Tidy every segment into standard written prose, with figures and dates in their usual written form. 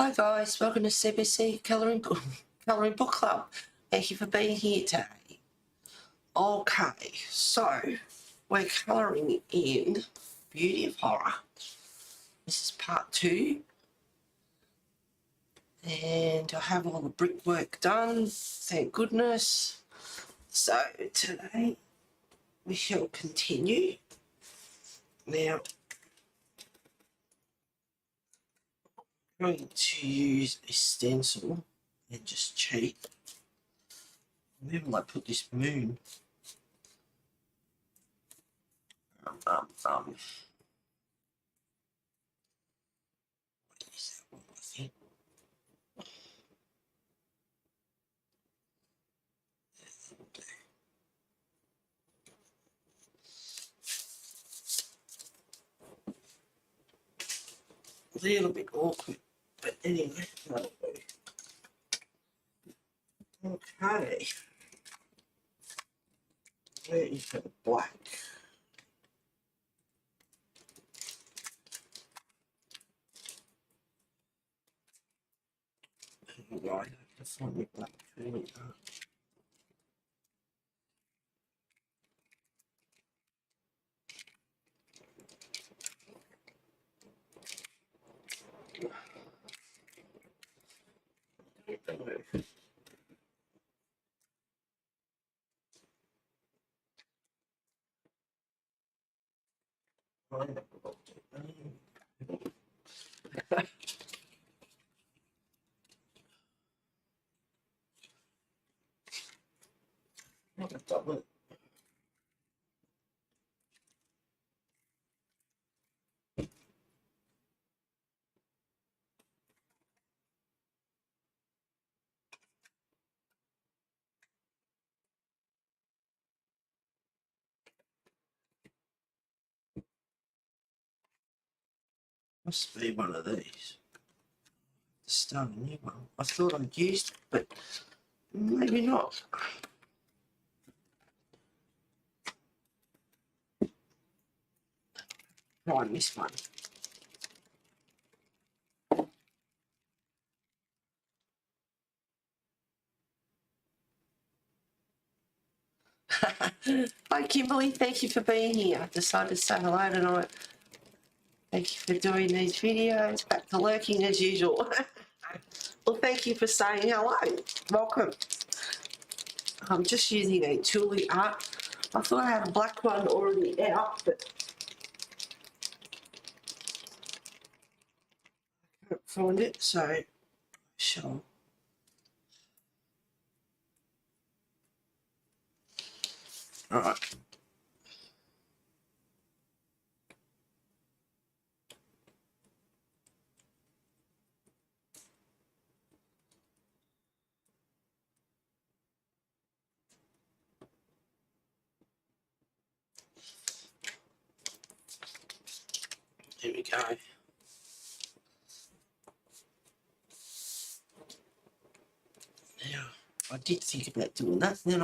Hi guys, welcome to CBC Colouring Book Club. Thank you for being here today. Okay, so we're colouring in Beauty of Horror. This is part 2. And I have all the brickwork done, thank goodness. So today we shall continue. Now, I'm going to use a stencil and just cheat. Where will I put this moon? What is that one, I think? A little bit awkward, but anyway, that'll do. Okay. Where is the black? Right, I have to find the black. There we go. Must be one of these. Start a new one. I thought I'd used it, but maybe not. Try this one. Hi Kimberly, thank you for being here. I decided to say hello tonight. Thank you for doing these videos. Back to lurking as usual. Well, thank you for saying hello. Welcome. I'm just using a Tuli art. I thought I had a black one already out, but I can't find it, so sure. All right. Here we go. Now, I did think about doing that, and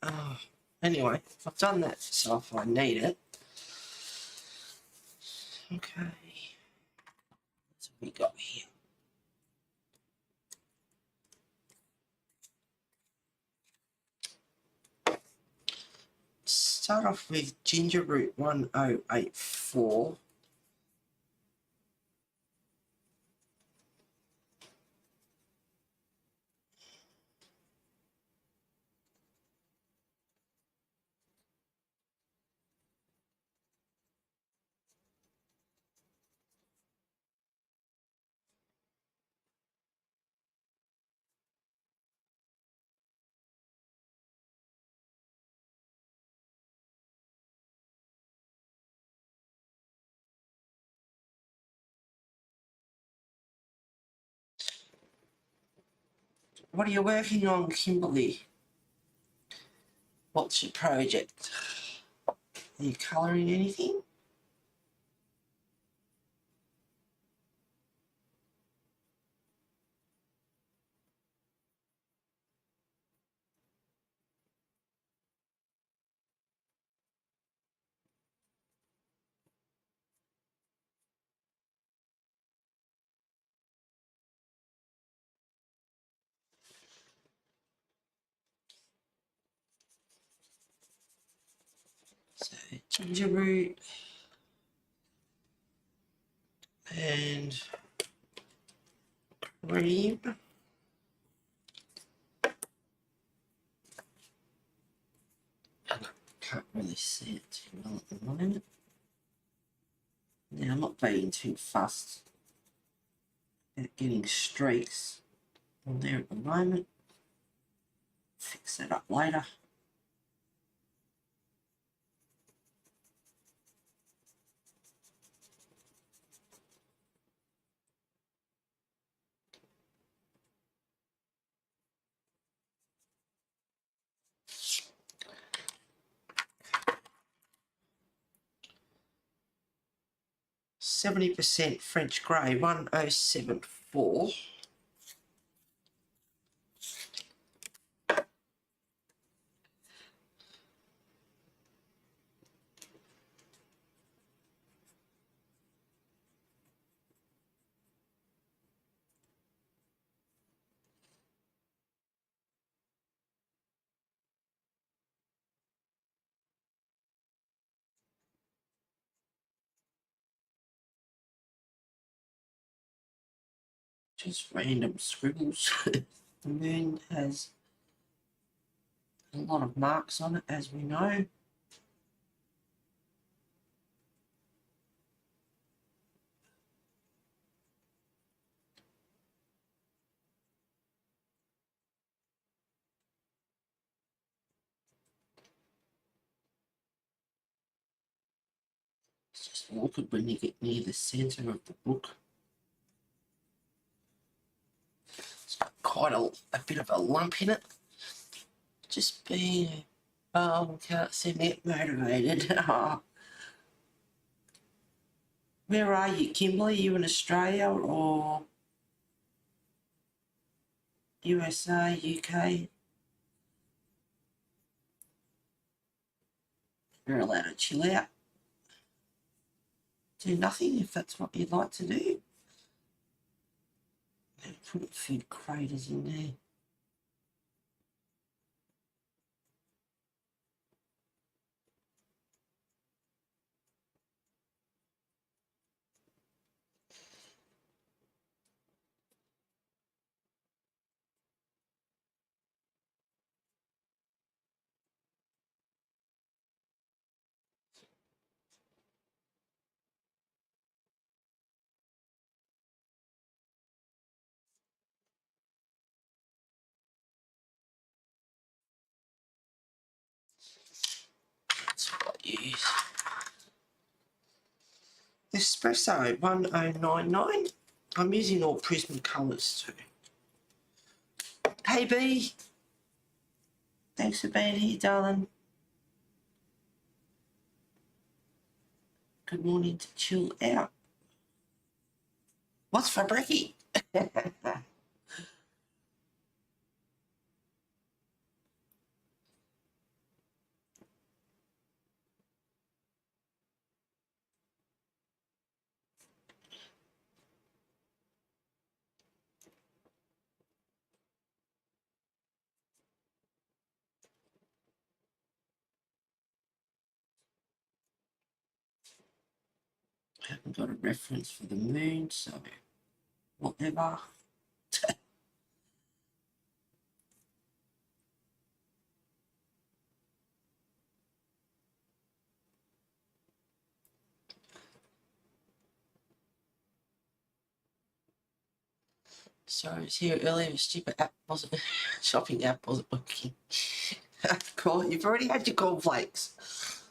then anyway, I've done that, so if I need it. Okay. That's what we got here. Start off with ginger root 1084. What are you working on, Kimberly? What's your project? Are you colouring anything? ginger root, and cream. I can't really see it too well at the moment. Now, I'm not being too fussed at getting streaks on there at the moment. Fix that up later. %70 French grey, 1074. Just random scribbles. The moon has a lot of marks on it, as we know. It's just awkward when you get near the centre of the book. It's got quite a bit of a lump in it. Just being, can't seem to get motivated. Where are you, Kimberly? You in Australia or USA, UK? You're allowed to chill out. Do nothing if that's what you'd like to do. Put food craters in there. That's what I use. Espresso 1099. I'm using all Prism colours too. Hey B, thanks for being here, darling. Good morning to chill out. What's for brekkie? I haven't got a reference for the moon, so whatever. Sorry, I was here earlier. A stupid app wasn't shopping app wasn't working. Cool. You've already had your cornflakes.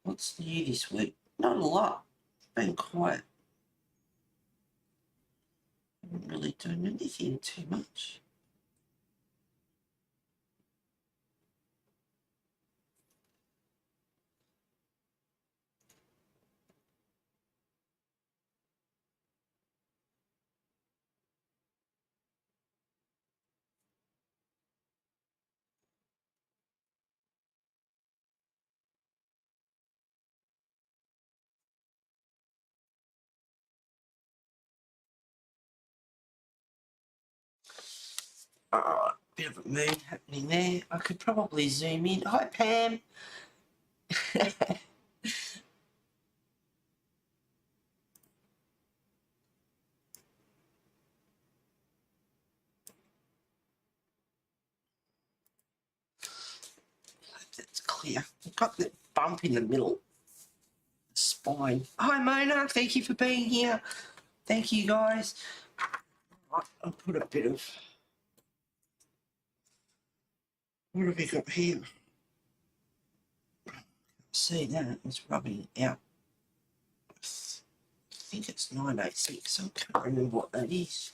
What's new this week? Not a lot. Been quiet. Haven't really done anything too much. Bit of a mood happening there. I could probably zoom in. Hi, Pam. That's clear. I've got that bump in the middle. Spine. Hi, Mona. Thank you for being here. Thank you, guys. I'll put a bit of... What have we got here? See that? It's rubbing out. I think it's 986. I can't remember what that is.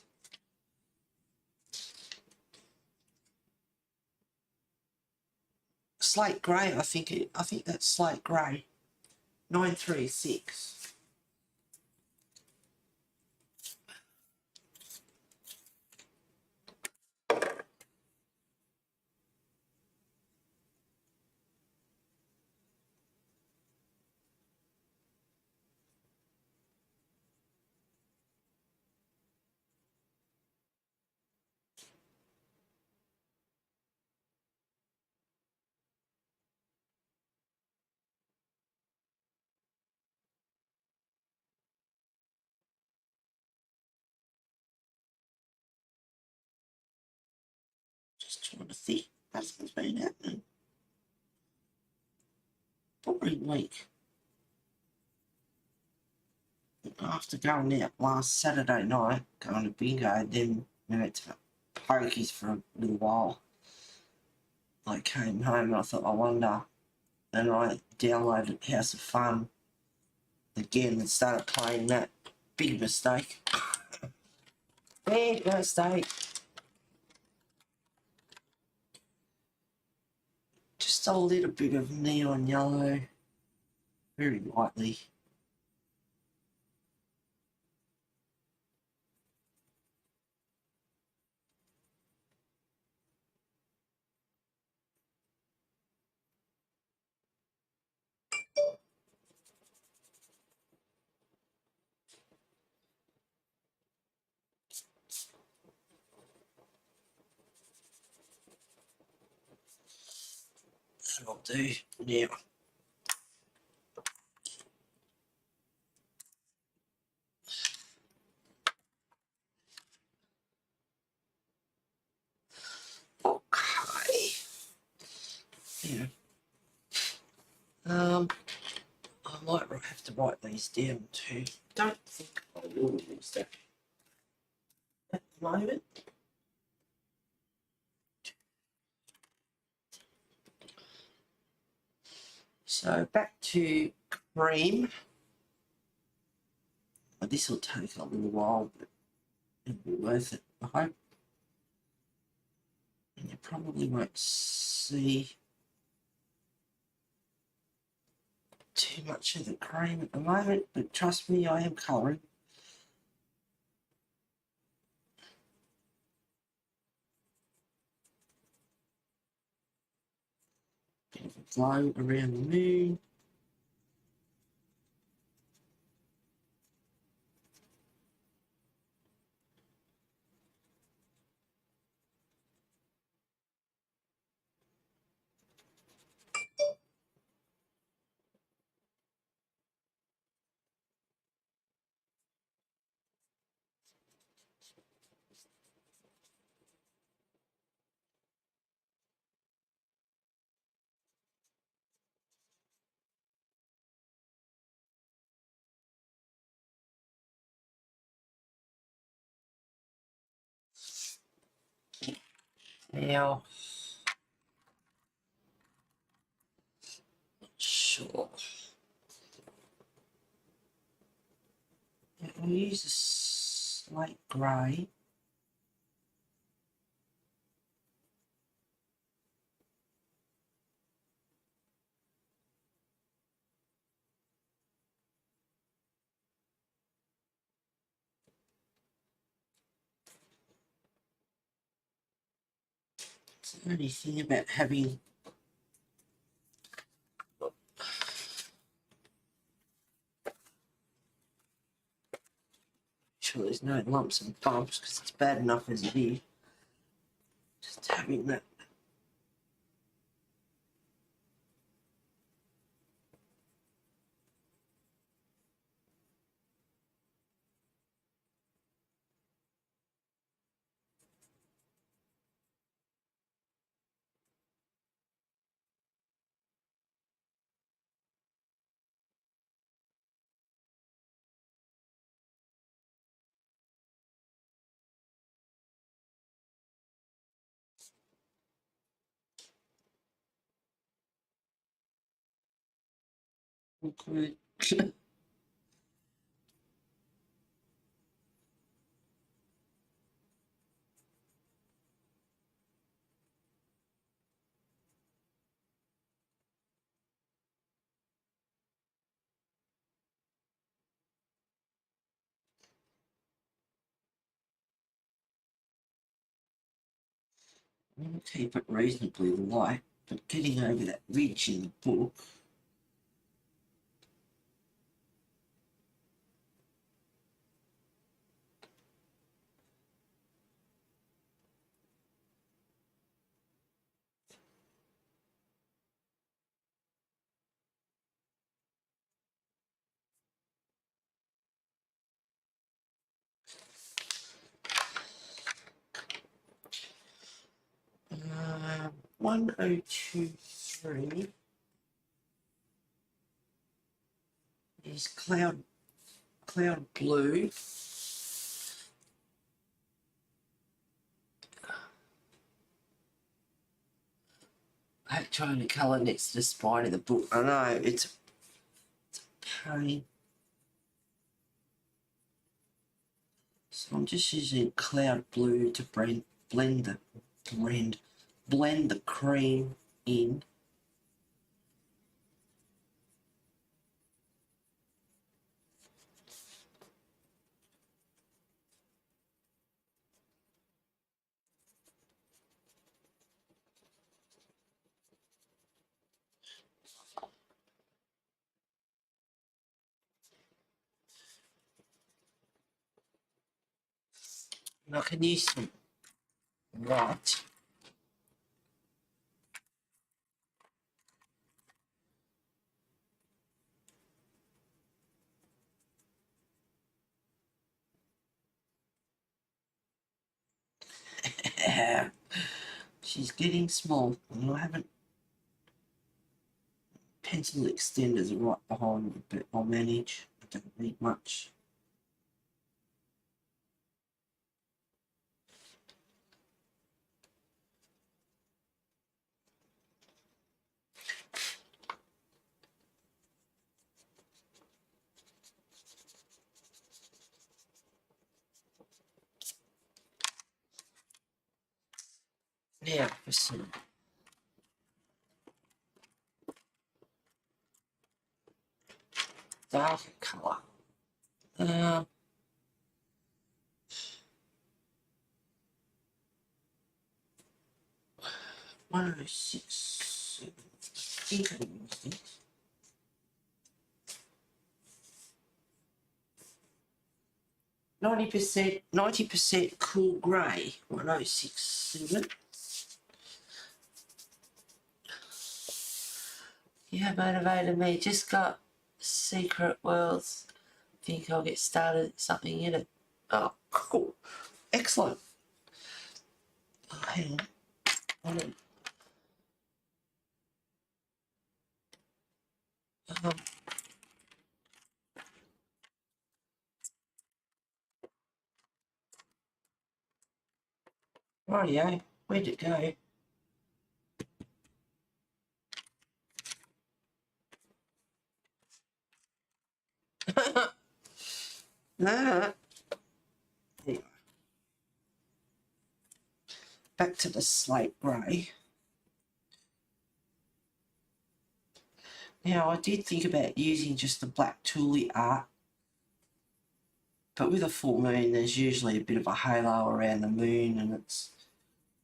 Slate grey, I think that's slate grey. 936. Just trying to think. Nothing's been happening. Probably week. After going out last Saturday night, going to bingo, then went to pokies for a little while. I came home and I thought, I wonder, and I downloaded House of Fun again and started playing that. Big mistake. Big mistake. Just a little bit of neon yellow, very lightly. That'll do now. Okay. Yeah. I might have to write these down too. Don't think I will use that at the moment. So back to cream. This will take a little while, but it'll be worth it, I hope. And you probably won't see too much of the cream at the moment, but trust me, I am colouring. Bit of a glow around the moon. Now, sure. I'll use a slight grey. It's the only thing about having sure there's no lumps and bumps because it's bad enough as it is. having that. Okay. I'm going to keep it reasonably light, but getting over that ridge in the book. Uh, 1023 is cloud blue. I hate trying to colour next to the spine of the book. I know, it's a pain. So I'm just using cloud blue to blend the cream in. And I can use some white. She's getting small, and I haven't pencil extenders are right behind me, but I'll manage. I don't need much. Now for some darker colour. 106. I think I used it. 90% cool grey. 1067. Yeah, motivated me. Just got Secret Worlds. Think I'll get started. Something in it. Oh, cool. Excellent. Oh, hang on. Rightio. Where'd it go? Nah. Anyway. Back to the slate grey. Now, I did think about using just the black Thule art, but with a full moon, there's usually a bit of a halo around the moon, and it's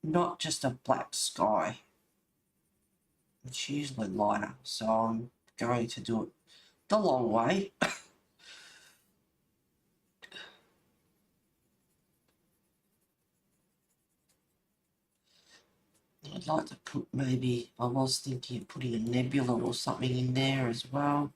not just a black sky. It's usually lighter, so I'm going to do it the long way. I'd like to put maybe, I was thinking of putting a nebula or something in there as well.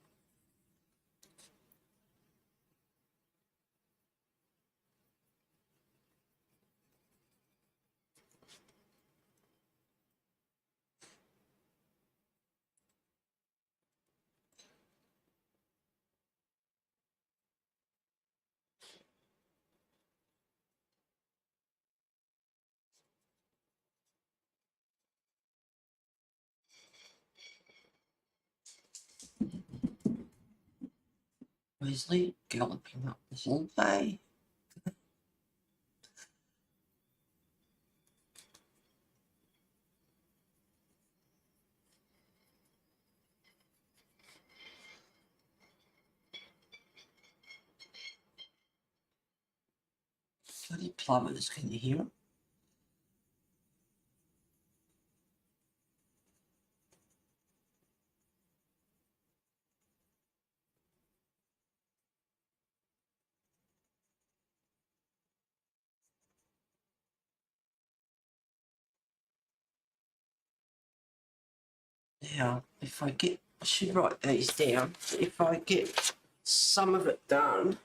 Wesley galloping up the hallway. Bloody plovers, can you hear them? Now, if I get, I should write these down. If I get some of it done,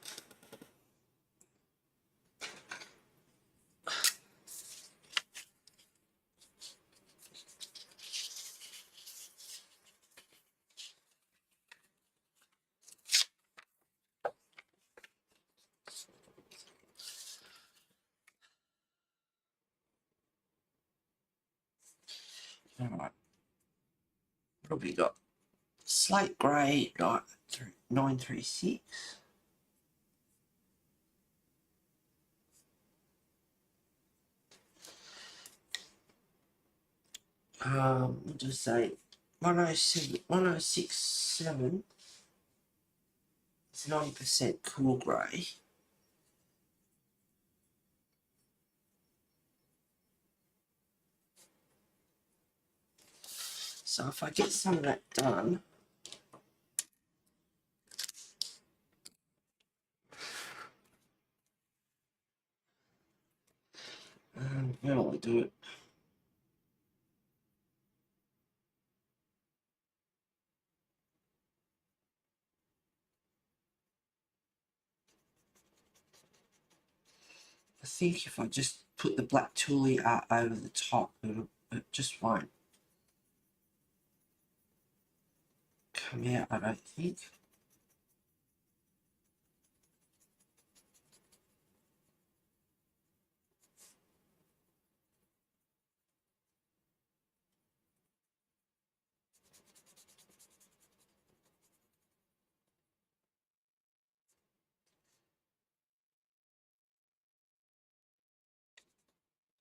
all right, what have we got? Slate grey, 936. We'll just say 107, 1067 is 90% cool grey. So if I get some of that done, where will I do it? I think if I just put the black tulle art over the top, it just won't come out, I don't think.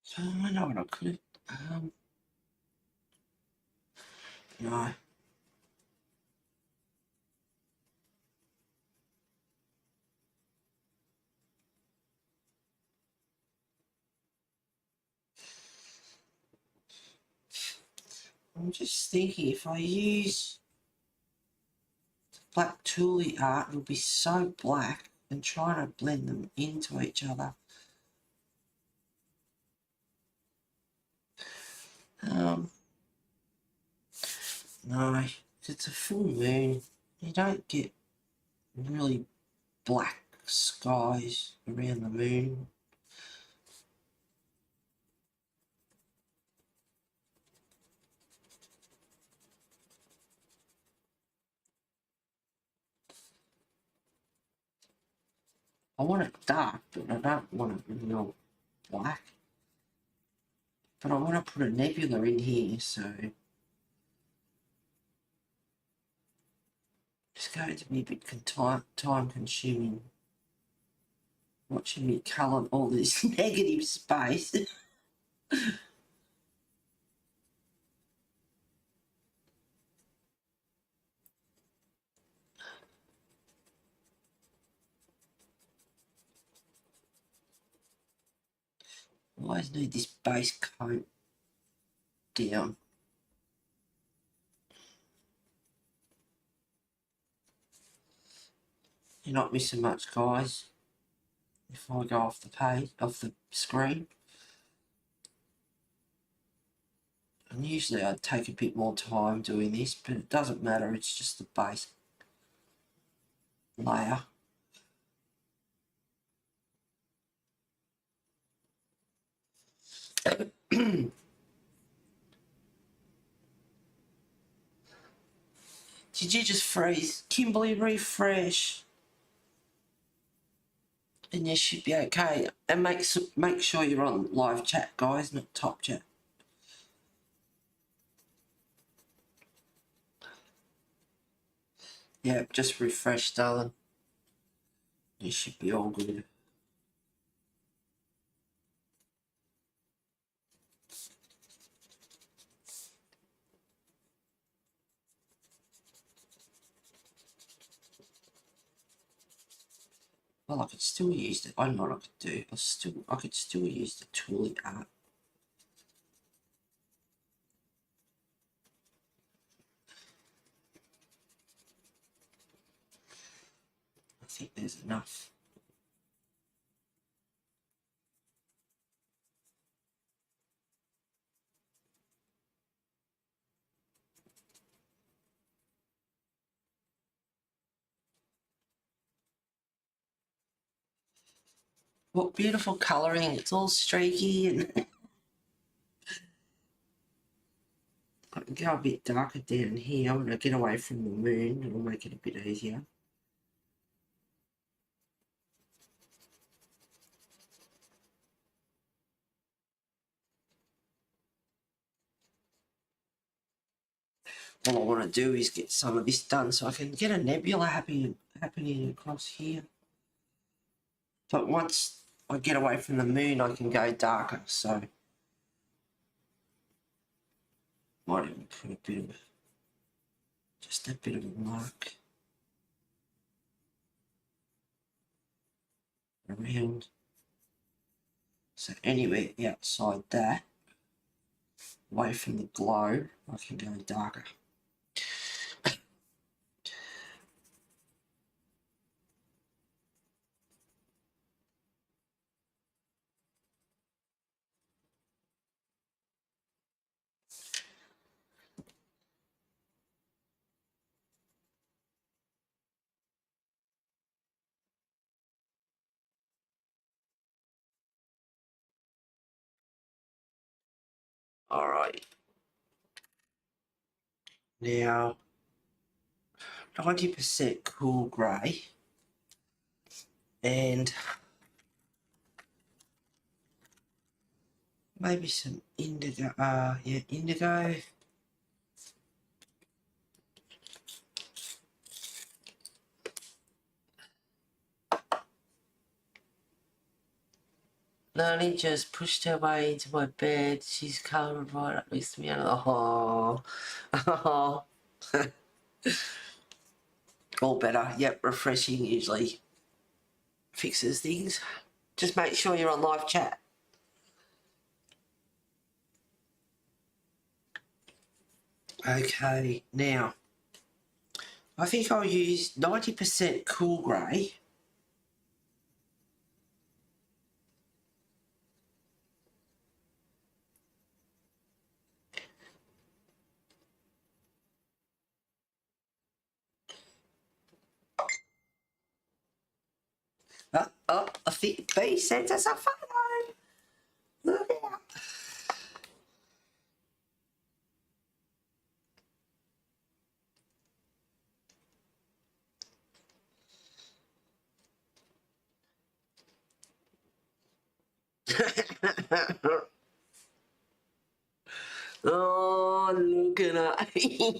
So I know what I could. No. I'm just thinking if I use black tulle art, it'll be so black, and trying to blend them into each other. No, it's a full moon. You don't get really black skies around the moon. I want it dark, but I don't want it real black. But I want to put a nebula in here, so it's going to be a bit time consuming watching me colour all this negative space. I always need this base coat down. You're not missing much, guys. If I go off the page, off the screen. And usually I'd take a bit more time doing this, but it doesn't matter, it's just the base layer. Did you just freeze? Kimberly, refresh. And you should be okay. And make sure you're on live chat, guys, not top chat. Yeah, just refresh, darling. You should be all good. Well, I could still use it. I know what I could do. I could still use the Toolie art. I think there's enough. What beautiful colouring. It's all streaky and I can go a bit darker down here when I get away from the moon. It'll make it a bit easier. All I want to do is get some of this done so I can get a nebula happening across here. But once I get away from the moon, I can go darker, so might even put a bit of, just a bit of a mark around. So anywhere outside that, away from the glow, I can go darker. All right. Now, 90% cool grey and maybe some indigo. Yeah, indigo. Nani just pushed her way into my bed. She's coming right up next to me. Oh, oh. All better. Yep, refreshing usually fixes things. Just make sure you're on live chat. Okay, now I think I'll use 90% cool grey. Oh, I think B sent us a photo. Look out. Oh, look at her.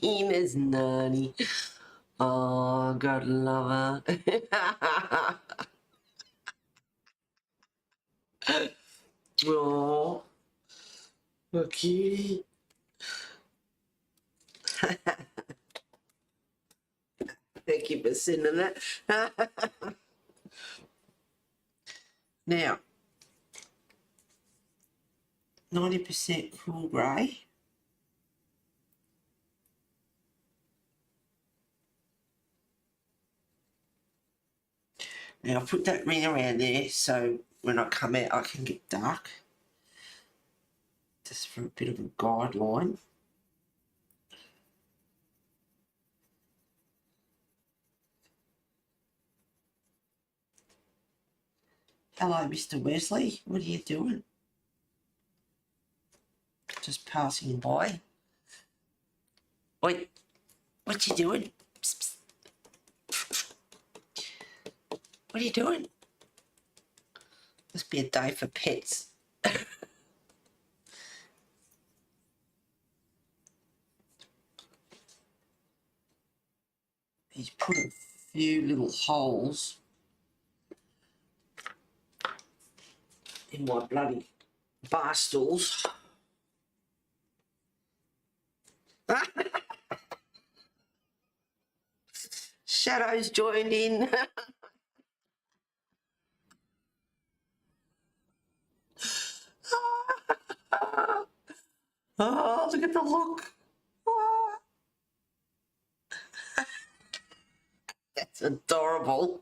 There's Nani. Oh, gotta love her. Oh, look cutie. Thank you for sending that. Now, 90% cool grey. Now, I'll put that ring around there so when I come out I can get dark. just for a bit of a guideline. Hello, Mr. Wesley. What are you doing? Just passing by. Wait, what you doing? Psst, psst. What are you doing? Must be a day for pets. He's put a few little holes in my bloody bar stools. Shadows joined in. Oh, look at the look. Oh, that's adorable.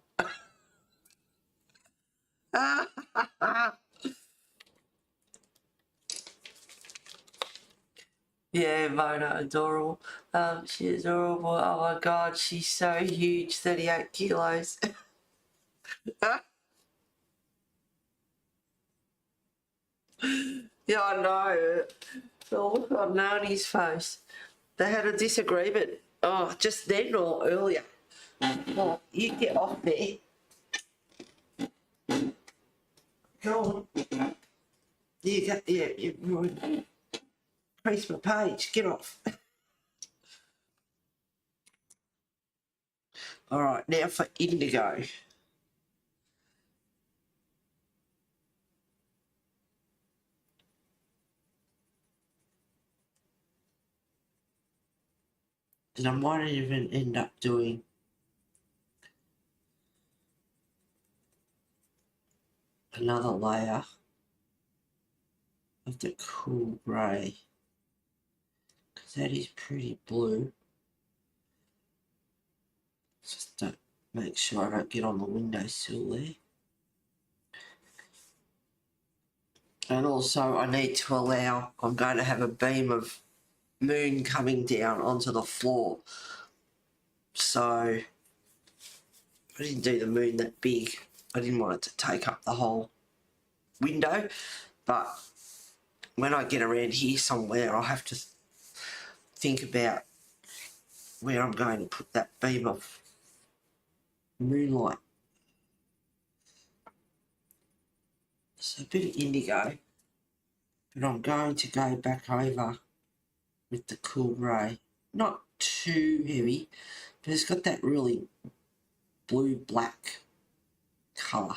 Yeah, Mona, adorable. She's adorable. Oh my God, she's so huge, 38 kilos. Yeah, I know. Oh, look on Nani's face. They had a disagreement. Oh, just then or earlier. Oh, you get off there. Go on. You got, yeah, you ruined. Increase my page. Get off. All right, now for Indigo. And I might even end up doing another layer of the cool grey, because that is pretty blue. Just to make sure I don't get on the windowsill there. And also I need to allow, I'm going to have a beam of moon coming down onto the floor. So I didn't do the moon that big. I didn't want it to take up the whole window, but when I get around here somewhere, I'll have to think about where I'm going to put that beam of moonlight. So a bit of indigo, but I'm going to go back over with the cool grey. Not too heavy, but it's got that really blue-black colour.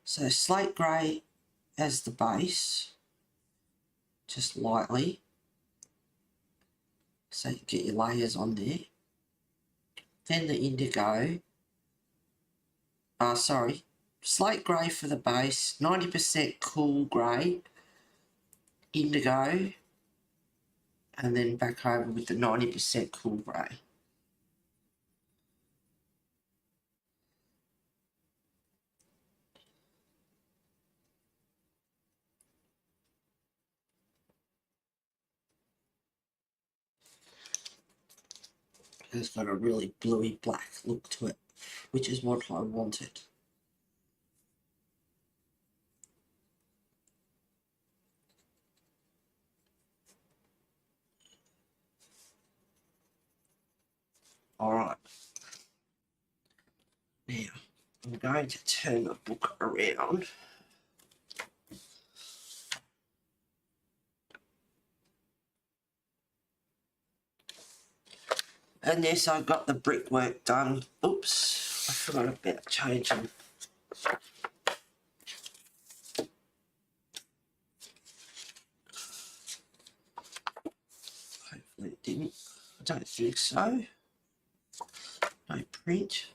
So slate grey as the base, just lightly, so you get your layers on there. Then the indigo, slate grey for the base, 90% cool grey, indigo, and then back over with the 90% cool grey. It's got a really bluey black look to it, which is what I wanted. All right. Now, I'm going to turn the book around. And yes, I got the brickwork done. Oops, I forgot about changing. Hopefully it didn't. I don't think so. No print.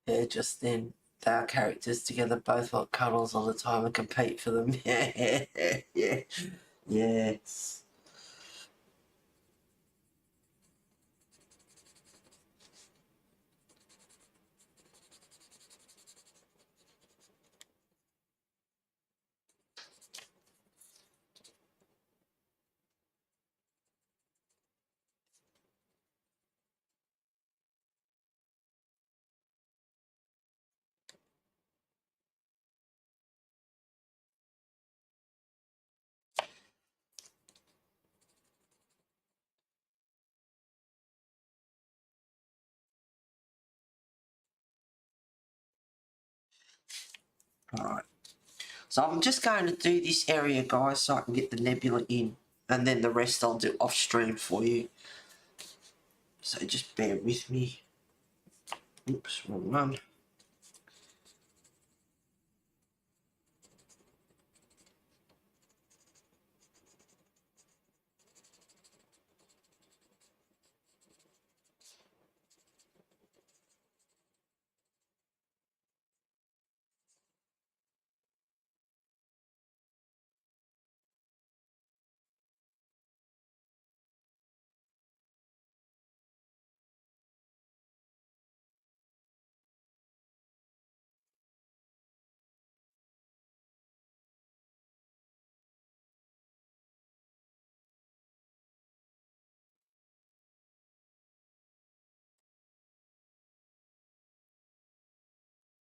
Yeah, just then. our characters together both want cuddles all the time and compete for them. Yeah, yeah, yes. All right. So I'm just going to do this area, guys, so I can get the nebula in, and then the rest I'll do off stream for you. So just bear with me. Oops, wrong one.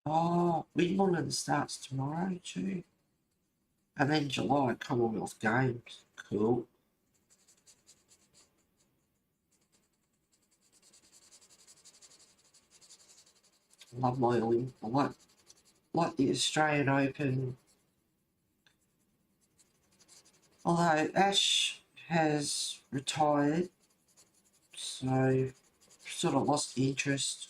Oh, Wimbledon starts tomorrow too. And then July, Commonwealth Games. Cool. Love my Olymp. I like the Australian Open. Although Ash has retired, so sort of lost interest.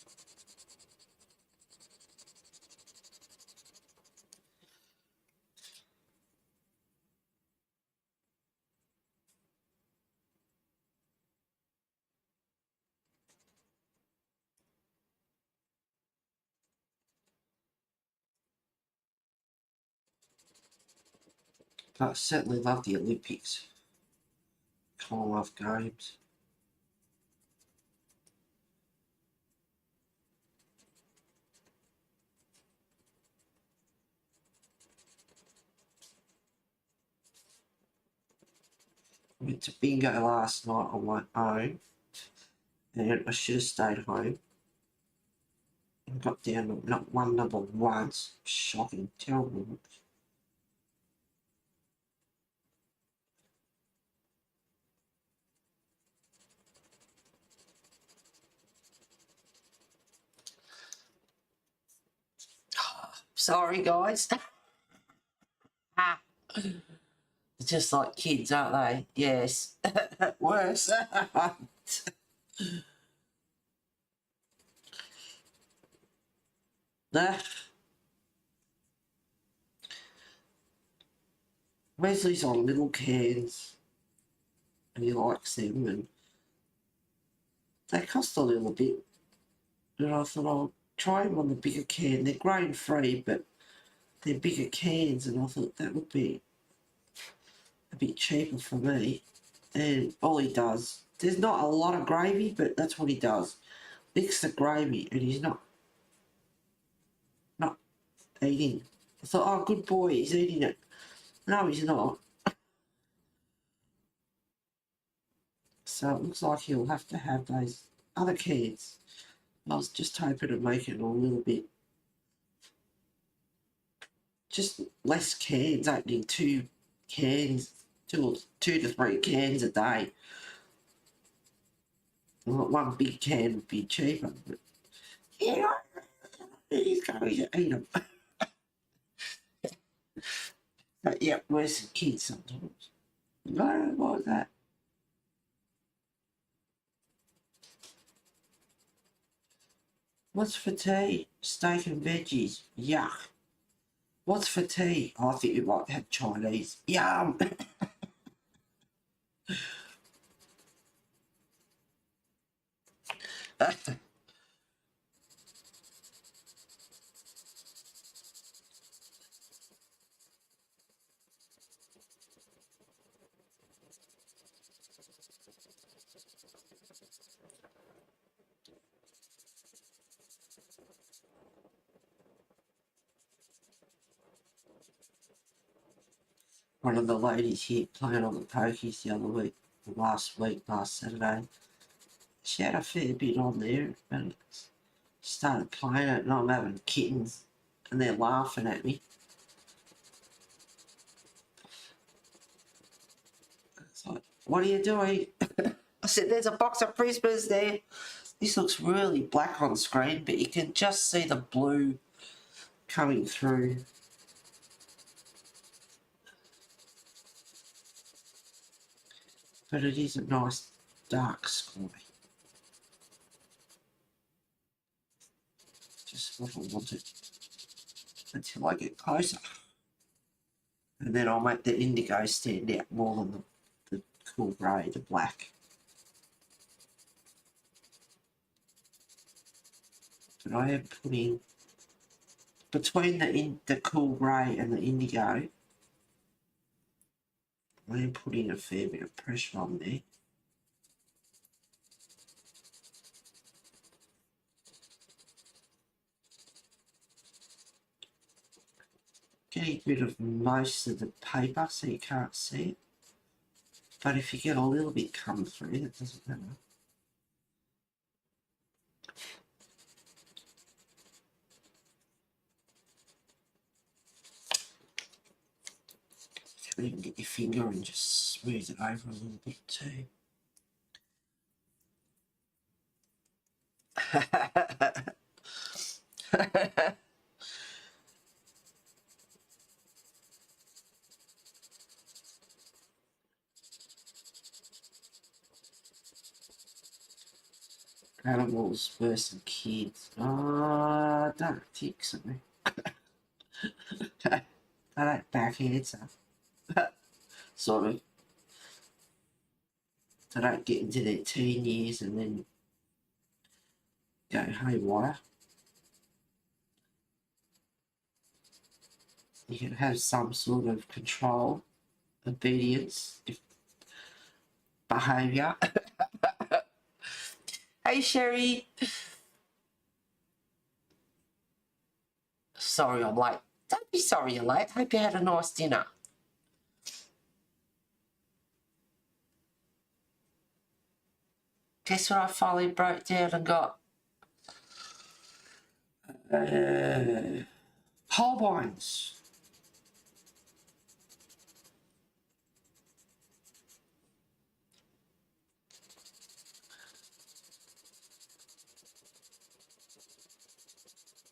But I certainly love the Olympics. Commonwealth Games. I went to bingo last night on my own, and I should have stayed home. And got down to not one number once. Shocking, terrible. Sorry, guys. Just like kids, aren't they? Yes. Worse. Wesley's on little cans, and he likes them, and they cost a little bit. And I thought I'll try them on the bigger can. They're grain free, but they're bigger cans, and I thought that would be a bit cheaper for me. And all he does, there's not a lot of gravy, but that's what he does. Mix the gravy, and he's not eating. I thought, oh, good boy, he's eating it. No, he's not. So it looks like he'll have to have those other cans. I was just hoping to make it a little bit, just less cans, opening two to three cans a day. One big can would be cheaper, but yeah, he's going to eat them. But yeah, where's the kids sometimes? No, what was that? What's for tea? Steak and veggies. Yuck. What's for tea? I think you might have Chinese. Yum. one of the ladies here playing on the pokies the other week, last Saturday. She had a fair bit on there, and started playing it, and I'm having kittens, and they're laughing at me. It's like, what are you doing? I said, there's a box of Prismas there. This looks really black on screen, but you can just see the blue coming through. But it is a nice dark sky. Just what I wanted until I get closer. And then I'll make the indigo stand out more than the cool grey, the black. But I am putting, between the cool grey and the indigo, I am putting a fair bit of pressure on there. Getting rid of most of the paper so you can't see it. But if you get a little bit come through, that doesn't matter. You can even get your finger and just smooth it over a little bit too. Animals versus kids. I don't think so. They don't back answer. Sort of. They don't get into their teen years and then go haywire. You can have some sort of control, obedience, behaviour. Hey Sherry. Sorry I'm late. Don't be sorry you're late. Hope you had a nice dinner. Guess what I finally broke down and got? Holbeins.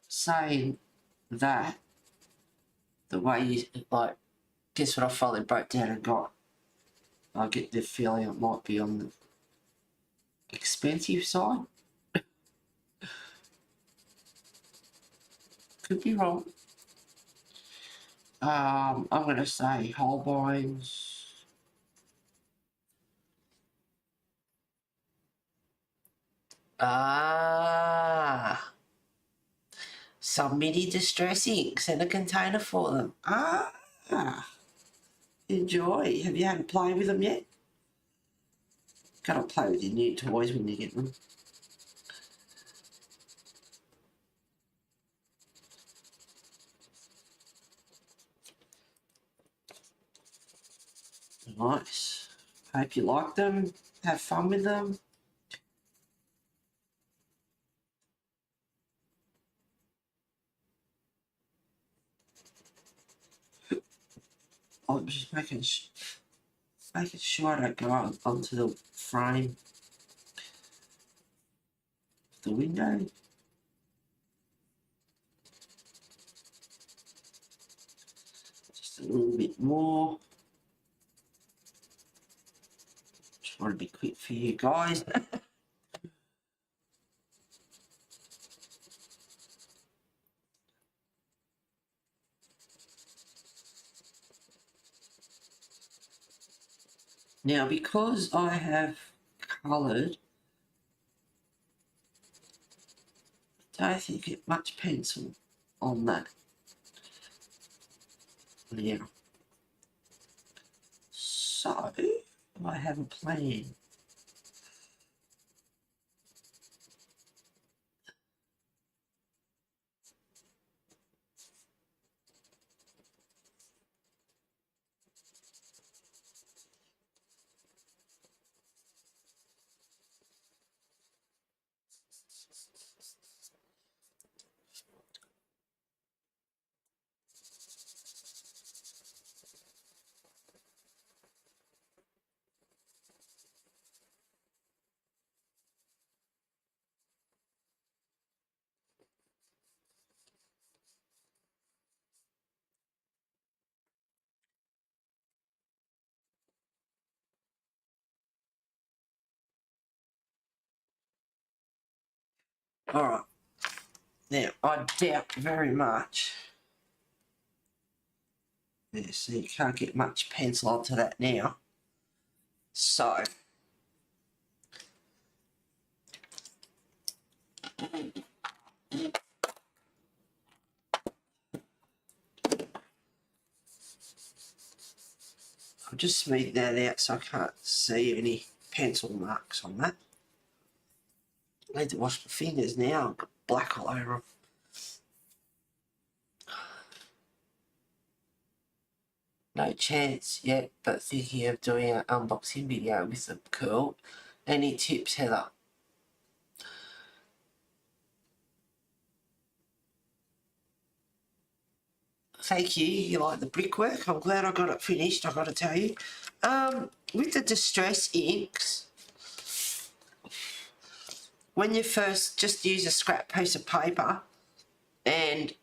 Saying that, the way you, like, guess what I finally broke down and got? I get the feeling it might be on the expensive side. Could be wrong. I'm going to say Holbeins. Some mini distress inks and a container for them. Enjoy. Have you had a play with them yet? Gotta play with your new toys when you get them. Nice. Hope you like them. Have fun with them. I'm just making sure I don't go onto the frame of the window. Just a little bit more. Trying to be quick for you guys. Now, because I have coloured, I don't think get much pencil on that. Now, so I have a plan. All right. Now, I doubt very much. Yeah, so you can't get much pencil onto that now. So, I'll just smooth that out so I can't see any pencil marks on that. I need to wash my fingers now. I've got black all over them. No chance yet, but thinking of doing an unboxing video with the curl. Any tips, Heather? Thank you. You like the brickwork? I'm glad I got it finished, I've got to tell you. With the distress inks, when you first just use a scrap piece of paper and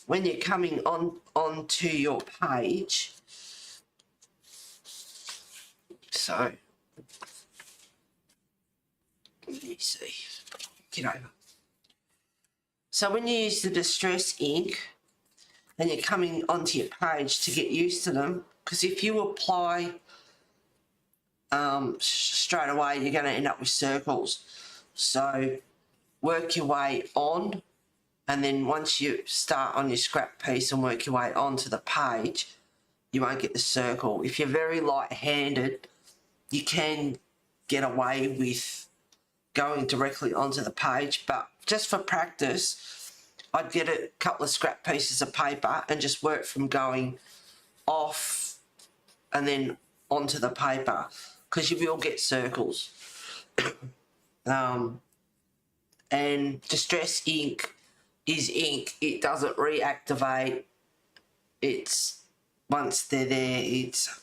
when you're coming onto your page, so let me see, get over. So when you use the distress ink and you're coming onto your page to get used to them, because if you apply straight away, you're going to end up with circles. So work your way on, and then once you start on your scrap piece and work your way onto the page, you won't get the circle. If you're very light-handed, you can get away with going directly onto the page, but just for practice, I'd get a couple of scrap pieces of paper and just work from going off and then onto the paper, because you will get circles. And distress ink is ink. It doesn't reactivate. It's, once they're there, it's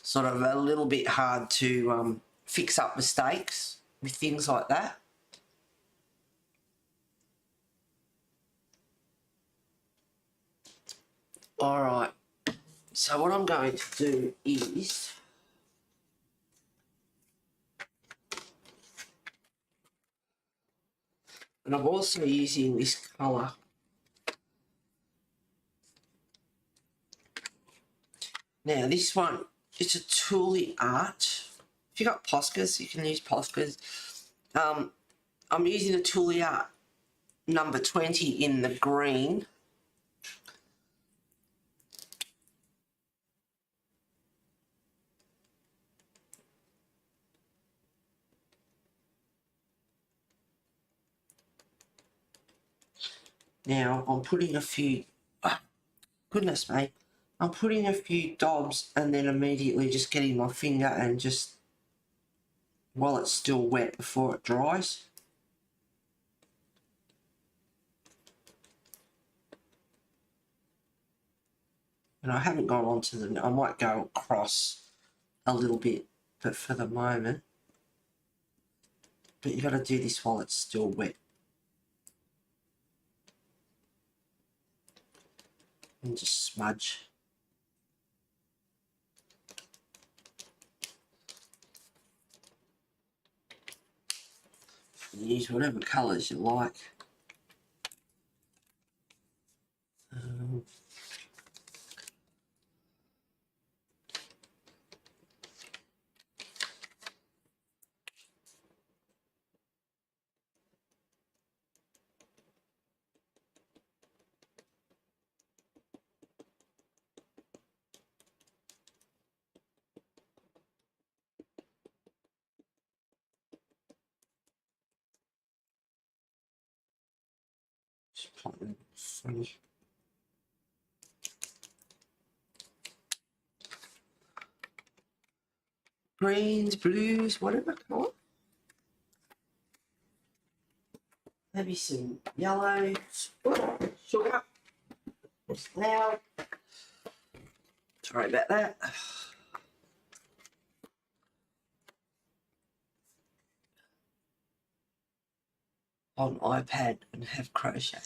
sort of a little bit hard to fix up mistakes with things like that. All right, so what I'm going to do is, and I'm also using this colour. Now this one, it's a Toolie art. If you've got Poscas, you can use Poscas. I'm using a Toolie art number 20 in the green. Now I'm putting a few, goodness me, I'm putting a few dobs and then immediately just getting my finger and just, while it's still wet before it dries. And I haven't gone on to them, I might go across a little bit, but for the moment, but you got to do this while it's still wet. And just smudge. Use whatever colours you like. Funny. Greens, blues, whatever colour. Maybe some yellow. Sugar. It's loud. Sorry about that. On iPad and have crochet.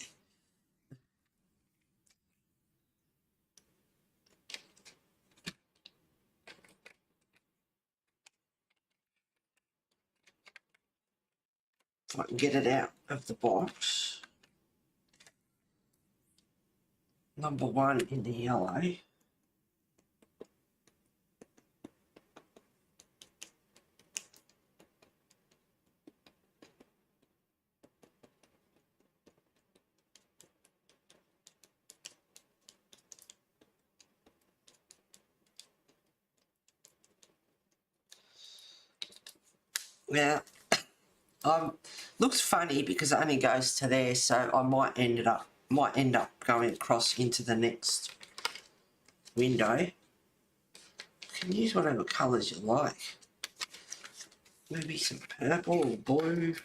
If I can get it out of the box. Number 1 in the yellow. Now, looks funny because it only goes to there, so I might end up going across into the next window. You can use whatever colours you like. Maybe some purple or blue.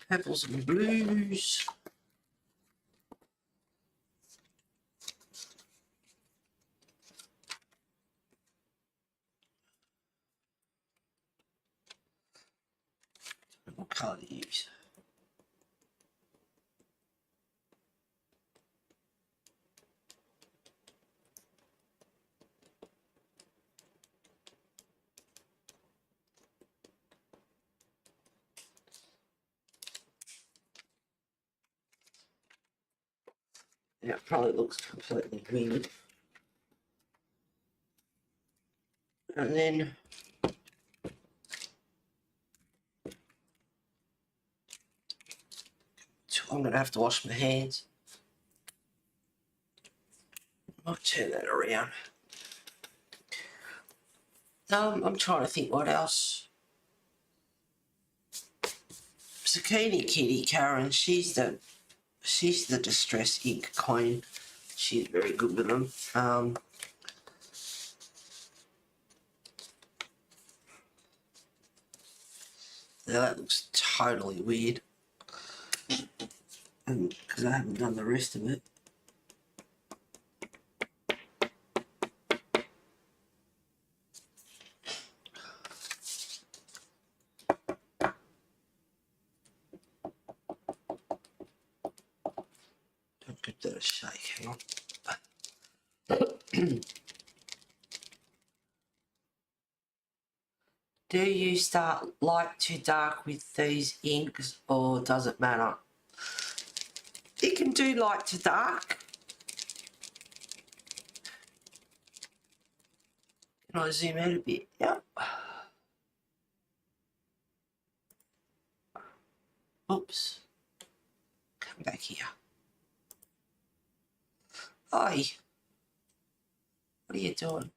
Purples and blues. What colour to use? Yeah, it probably looks completely weird. And then I'm going to have to wash my hands. I'll turn that around. I'm trying to think what else. Zucchini Kitty Karen, she's the distress ink queen. She's very good with them. Now that looks totally weird, and because I haven't done the rest of it. Don't give that a shake. Hang on. Do you start light to dark with these inks, or does it matter? You can do light to dark. Can I zoom out a bit? Yep. Oops. Come back here. Oi. What are you doing?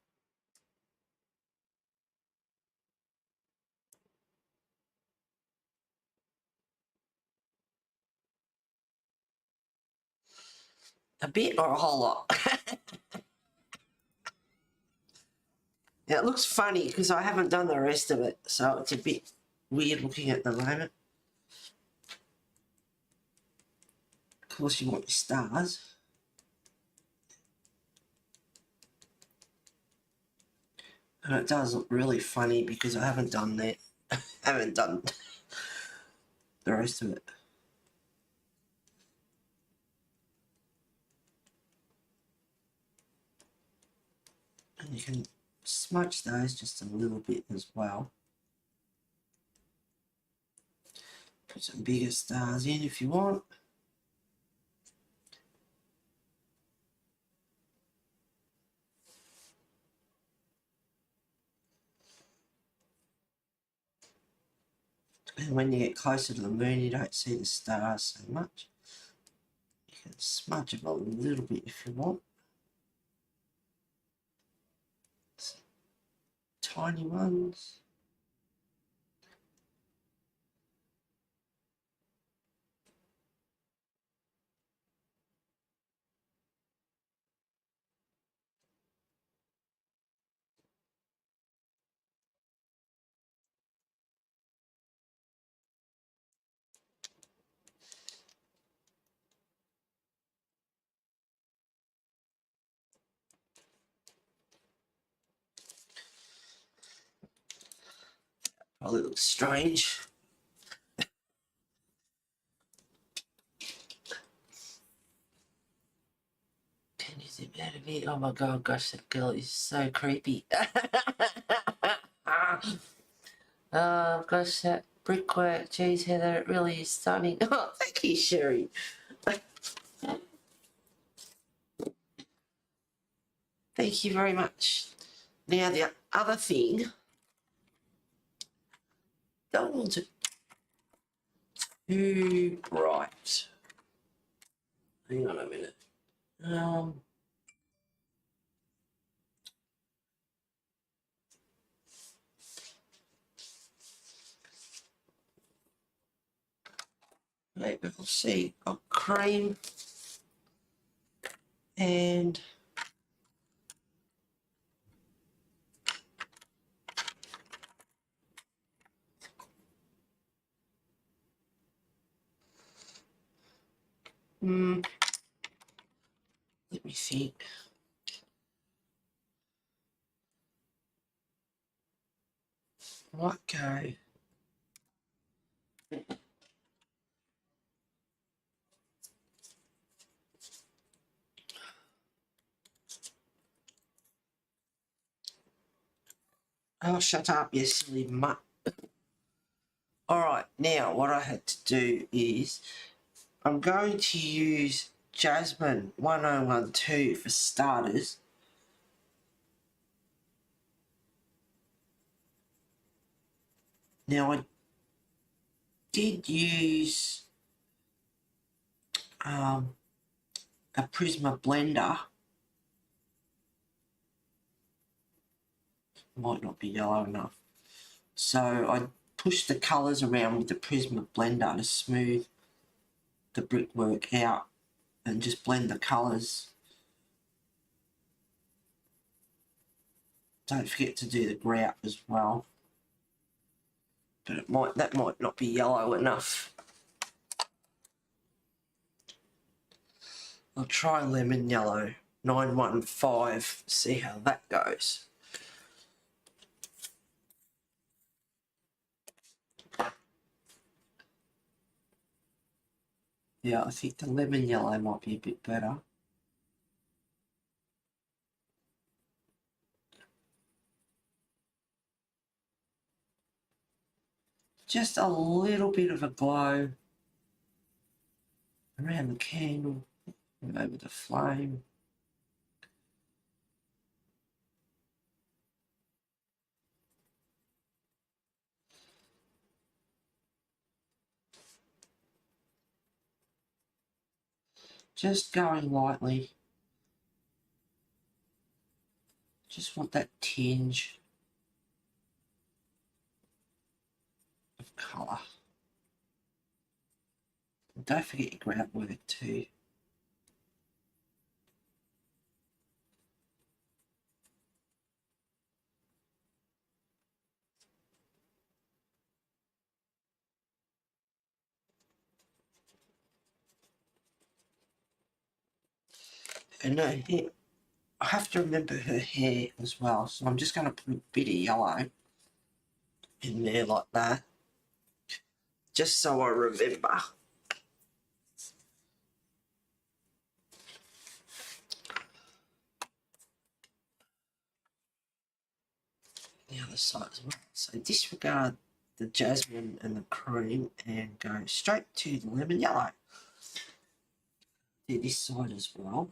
A bit or a whole lot? Now it looks funny because I haven't done the rest of it, so it's a bit weird looking at the moment. Of course you want your stars. And it does look really funny because I haven't done that. haven't done the rest of it. And you can smudge those just a little bit as well. Put some bigger stars in if you want. And when you get closer to the moon, you don't see the stars so much. You can smudge them a little bit if you want. Some tiny ones. Probably looks strange. Can you zoom out a bit? Oh my god, gosh, that girl is so creepy. Gosh, that brickwork, geez, Heather, it really is stunning. Oh, thank you, Sherry. Thank you very much. Now, the other thing, don't want it too bright. Hang on a minute. Maybe we'll see. Got cream and let me think. Might go. Oh, shut up, you silly mutt. All right, now what I had to do is I'm going to use Jasmine 1012 for starters. Now I did use a Prisma blender. Might not be yellow enough. So I pushed the colours around with the Prisma blender to smooth the brickwork out and just blend the colours. Don't forget to do the grout as well. But that might not be yellow enough. I'll try lemon yellow 915, see how that goes. Yeah, I think the lemon yellow might be a bit better. Just a little bit of a glow around the candle and over the flame. Just going lightly. Just want that tinge of colour. And don't forget your grout work too. And her hair, I have to remember her hair as well, so I'm just going to put a bit of yellow in there like that, just so I remember. The other side as well. So disregard the jasmine and the cream and go straight to the lemon yellow. Do this side as well.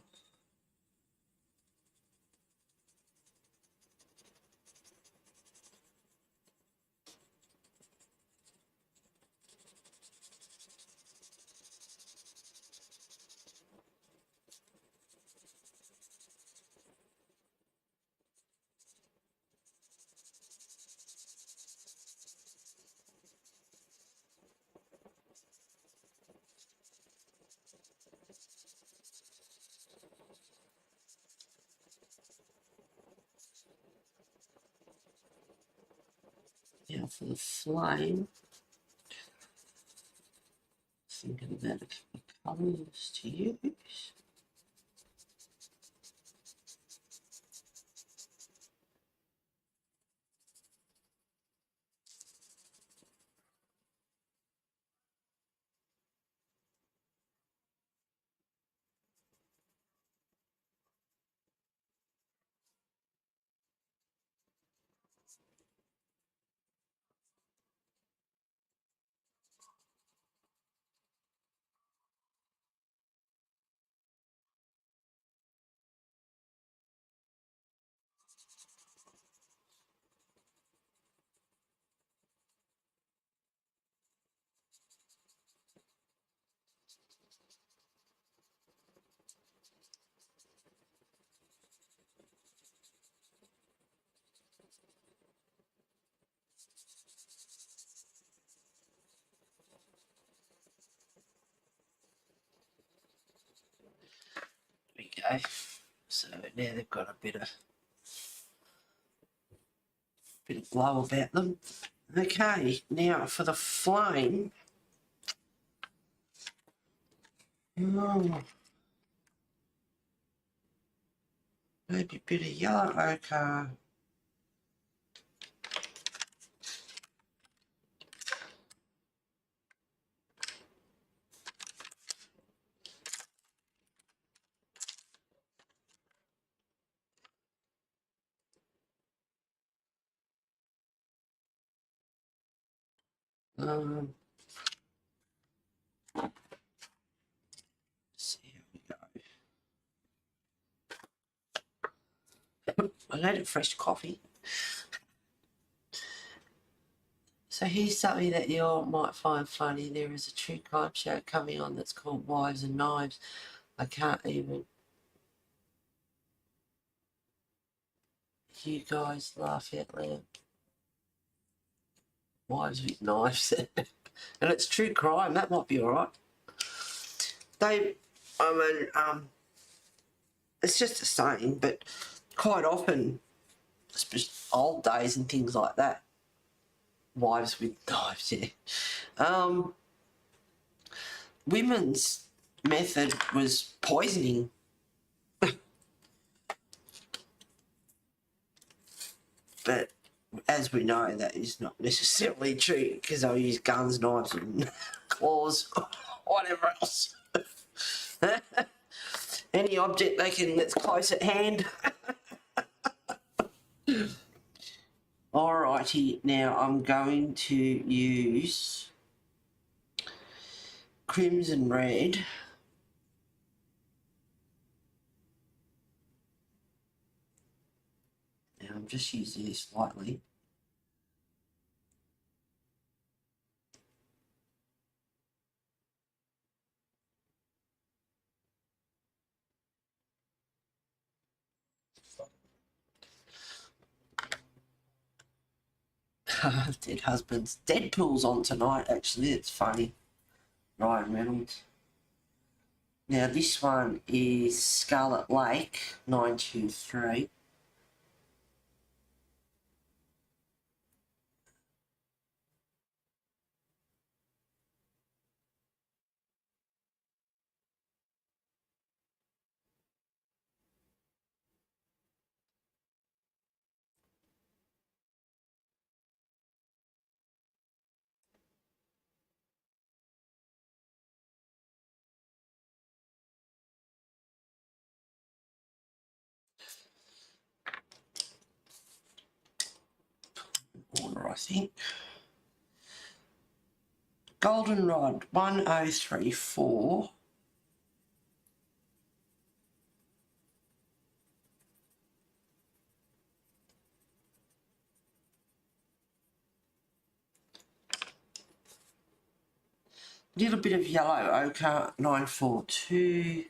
Now for the flame, thinking about a couple of colours to use. go. So now they've got a bit of glow about them. Okay, now for the flame. Maybe a bit of yellow ochre. See how we go. I needed fresh coffee. So here's something that you all might find funny. There is a true crime show coming on that's called Wives and Knives. I can't even. You guys laugh out loud. Wives with knives. And it's true crime. That might be all right. It's just a saying, but quite often, especially old days and things like that, wives with knives, yeah. Women's method was poisoning. But as we know, that is not necessarily true because they'll use guns, knives and claws, whatever else. Any object that's close at hand. Alrighty, now I'm going to use crimson red. Now I'm just using this lightly. Dead husbands. Deadpool's on tonight, actually. It's funny. Ryan Reynolds. Now, this one is Scarlet Lake 923. Order, I think. Goldenrod 1034. Little bit of yellow ochre 942.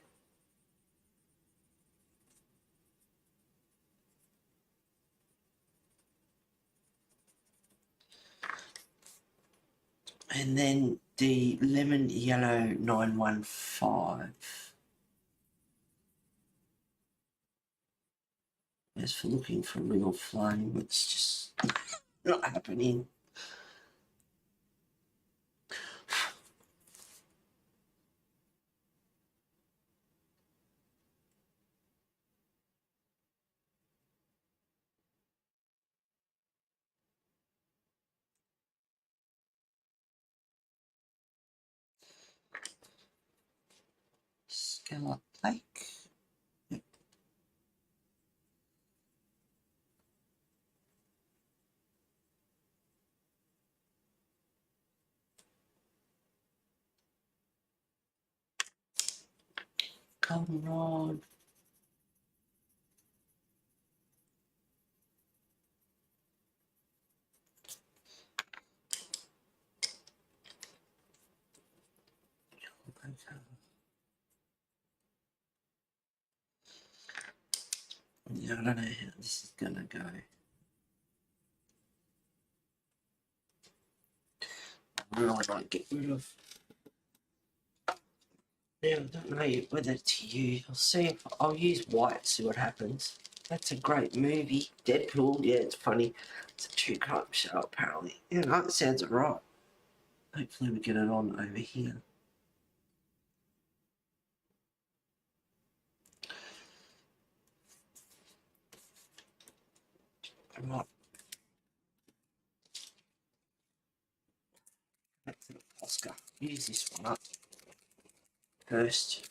And then the lemon yellow 915. As for looking for real flame, it's just not happening. Scarlet Lake. Yep. Goldenrod. Yeah, I don't know how this is gonna go. I really like get rid of Now, I don't know whether to use. I'll see if I'll use white, see what happens. That's a great movie. Deadpool, yeah, it's funny. It's a true crime show, apparently. You know, it sounds alright. Hopefully we get it on over here. I might. That's an Oscar. Use this one up first.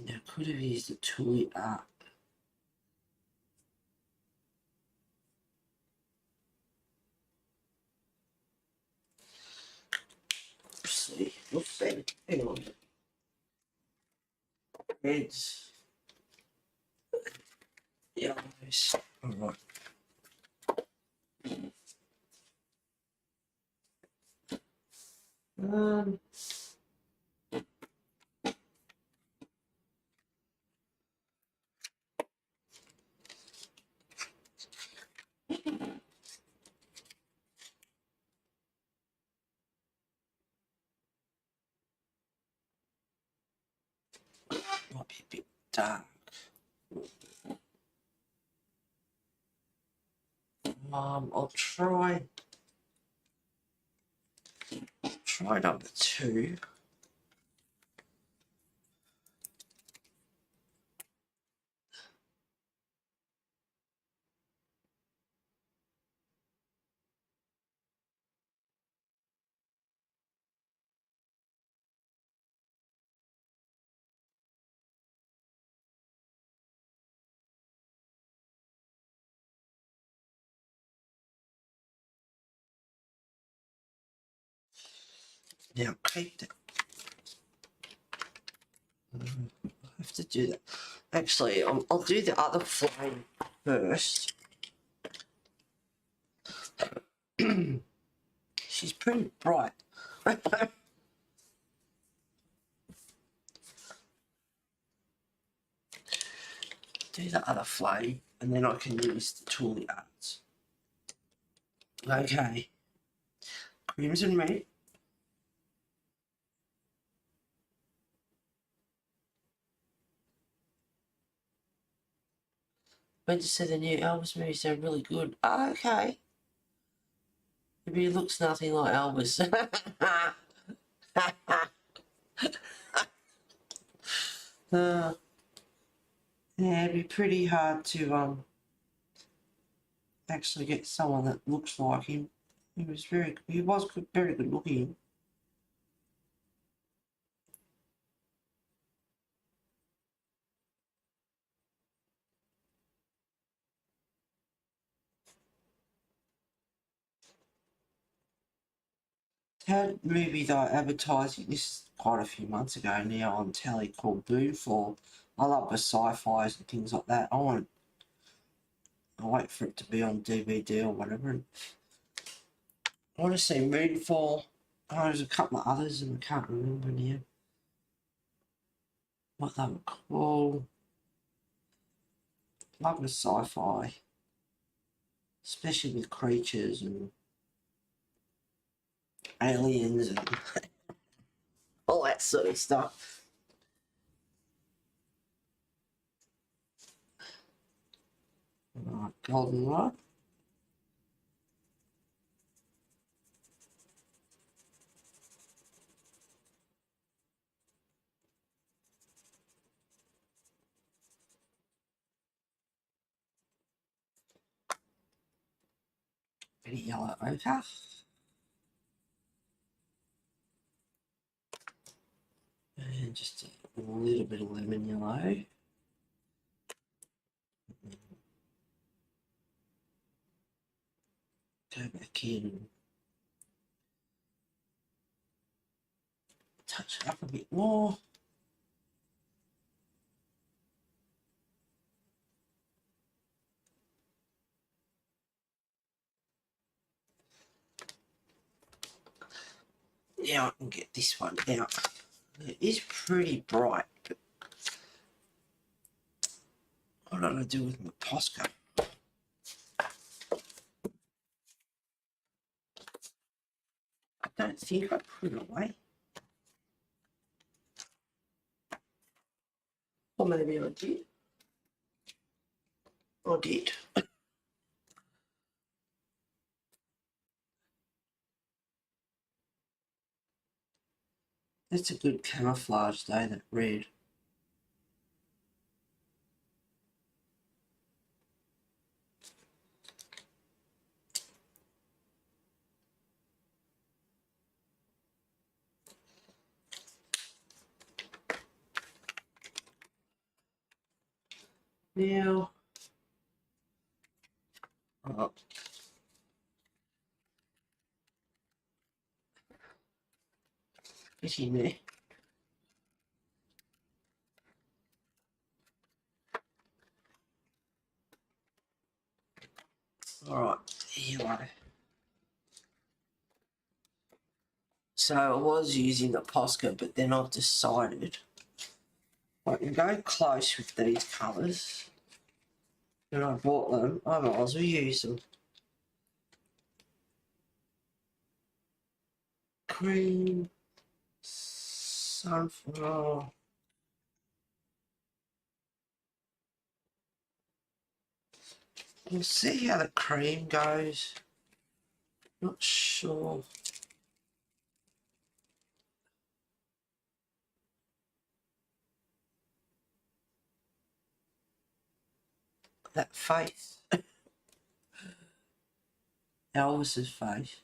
Now, could have used the Tuli art. See, we'll see. Hang on. Reds. Yellows. Alright. Um. Might be a bit dark. I'll try number 2. Now keep that. I have to do that. Actually, I'll do the other flame first. She's pretty bright. Do the other flame, and then I can use the Tuli arts. Okay. Crimson red. Went to see the new Elvis movie, so really good. Oh, okay. Maybe he looks nothing like Elvis. Yeah, it'd be pretty hard to actually get someone that looks like him. He was very good looking. Had a movie though advertising, this is quite a few months ago now on telly, called Boonfall. I love the sci-fis and things like that. I wait for it to be on DVD or whatever. I want to see Moonfall. Oh, there's a couple of others and I can't remember now what they were called. Love the sci-fi, especially with creatures and aliens and all that sort of stuff. Right, goldenrod. Bit of yellow ochre. And just a little bit of lemon yellow. Go back in. Touch it up a bit more. Now I can get this one out. It is pretty bright, but what do I do with my Posca? I don't think I put it away. Or maybe I did. I did. That's a good camouflage though, that red. Now, get in there. Alright, here we go. So I was using the Posca, but then I've decided I can go close with these colours. And I bought them, I might as well use them. Cream, sunflower. We'll see how the cream goes. Not sure. That face. Elvis's face.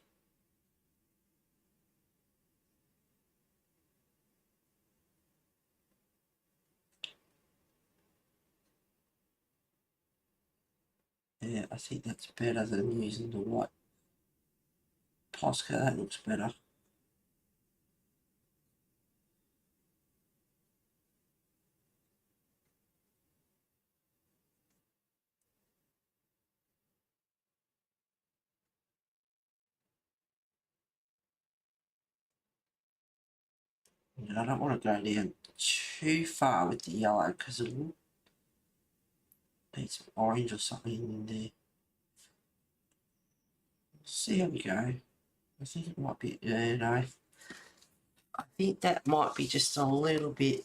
Yeah, I think that's better than using the white Posca. That looks better. I don't want to go down too far with the yellow because it will need some orange or something in there. See how we go. I think it might be, yeah, no. I think that might be just a little bit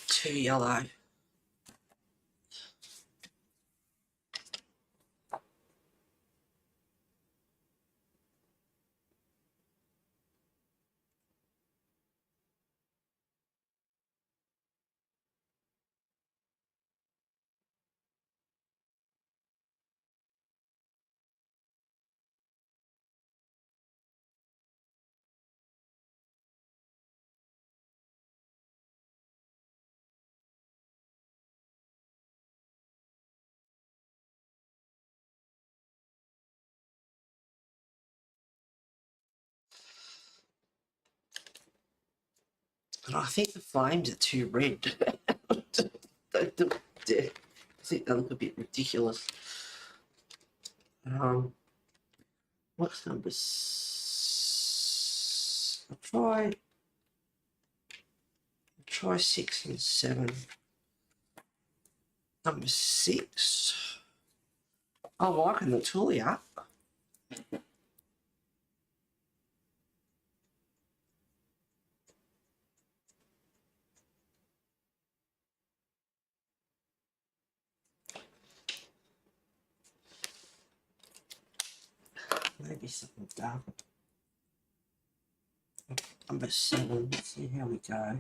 too yellow. And I think the flames are too red. I think they look a bit ridiculous. What's number? I'll try 6 and 7. Number 6. I'm liking the Tulia. Maybe something dark. Number 7. Let's see how we go.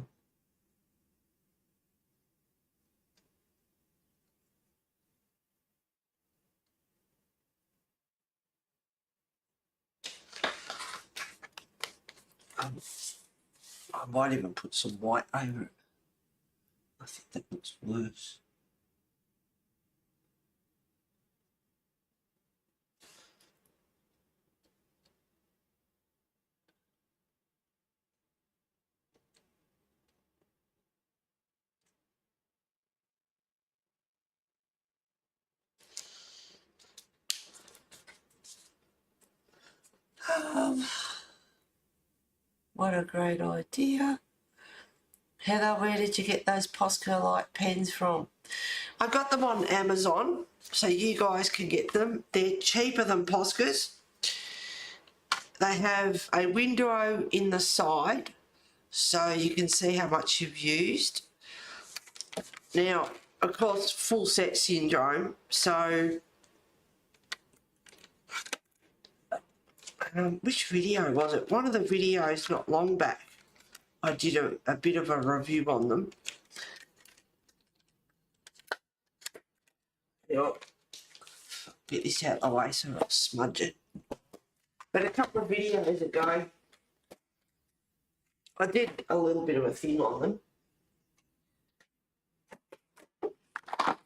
I might even put some white over it. I think that looks worse. What a great idea. Heather, where did you get those Posca light pens from? I got them on Amazon, so you guys can get them. They're cheaper than Poscas. They have a window in the side, so you can see how much you've used. Now, of course, full set syndrome, so which video was it? One of the videos not long back, I did a bit of a review on them. Yep. Get this out of the way so I don't smudge it. But a couple of videos ago, I did a little bit of a thing on them.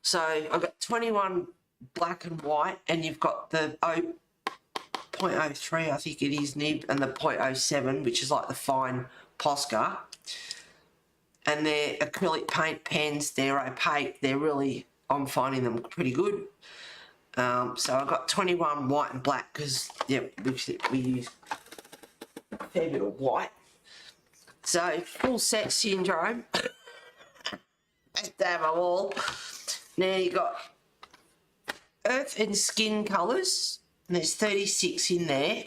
So I've got 21 black and white, and you've got the 0.03, I think it is, nib, and the 0.07, which is like the fine Posca. And they're acrylic paint pens, they're opaque, they're really, I'm finding them pretty good. So I've got 21 white and black because, yep, we use a fair bit of white. So, full set syndrome. Have to have them all. Now you've got earth and skin colours, and there's 36 in there.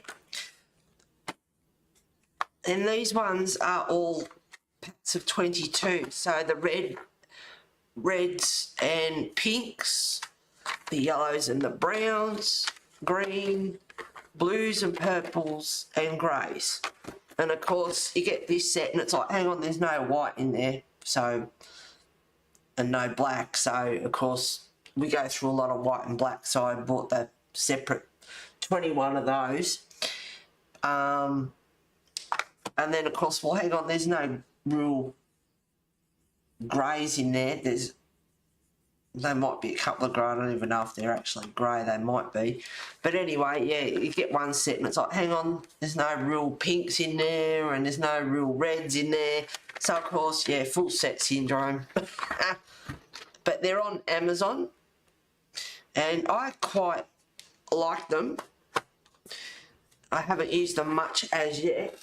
And these ones are all packs of 22. So the reds and pinks, the yellows and the browns, green, blues and purples and greys. And of course you get this set and it's like, hang on, there's no white in there, so, and no black, so of course we go through a lot of white and black, so I bought the separate 21 of those. And then of course, well, hang on, there's no real greys in there. There might be a couple of grey, I don't even know if they're actually grey, they might be. But anyway, yeah, you get one set and it's like, hang on, there's no real pinks in there and there's no real reds in there. So of course, yeah, full set syndrome. But they're on Amazon and I quite like them. I haven't used them much as yet.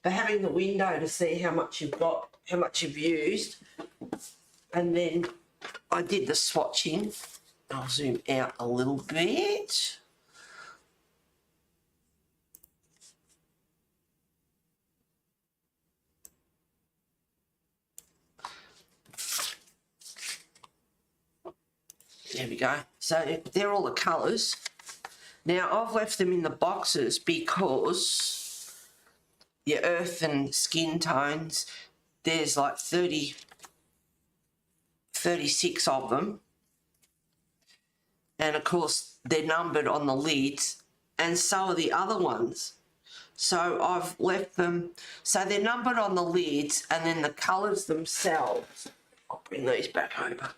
But having the window to see how much you've got, how much you've used, and then I did the swatching. I'll zoom out a little bit. There we go. So they're all the colours. Now I've left them in the boxes because your earth and skin tones, there's like 36 of them, and of course they're numbered on the lids, and so are the other ones. So I've left them, so they're numbered on the lids, and then the colours themselves, I'll bring these back over.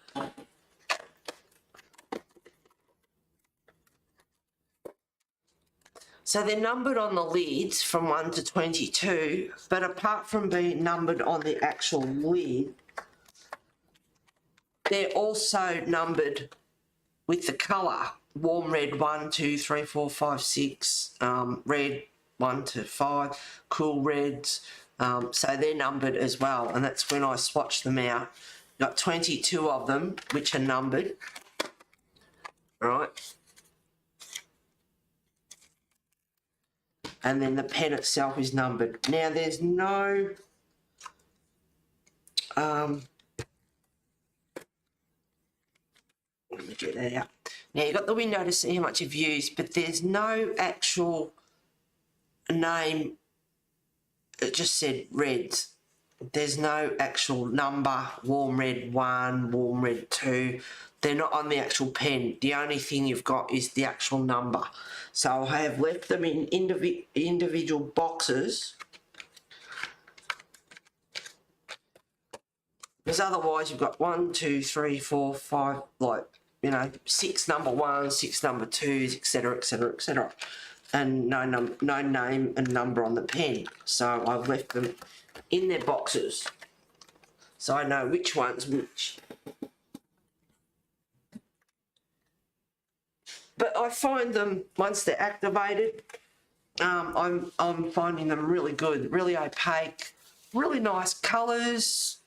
So they're numbered on the lids from 1 to 22, but apart from being numbered on the actual lid, they're also numbered with the colour. Warm red 1, 2, 3, 4, 5, 6, red 1 to 5, cool reds. So they're numbered as well, and that's when I swatched them out. Got 22 of them, which are numbered. Right. And then the pen itself is numbered. Now there's no let me get that out. Now you've got the window to see how much you've used, but there's no actual name. It just said reds. There's no actual number, warm red 1, warm red 2. They're not on the actual pen. The only thing you've got is the actual number. So I have left them in individual boxes, because otherwise you've got 1, 2, 3, 4, 5, like, you know, 6 number 1s, 6 number 2s, etc., etc., etc., and no name and number on the pen. So I've left them in their boxes, so I know which one's which. But I find them, once they're activated, I'm finding them really good, really opaque, really nice colours.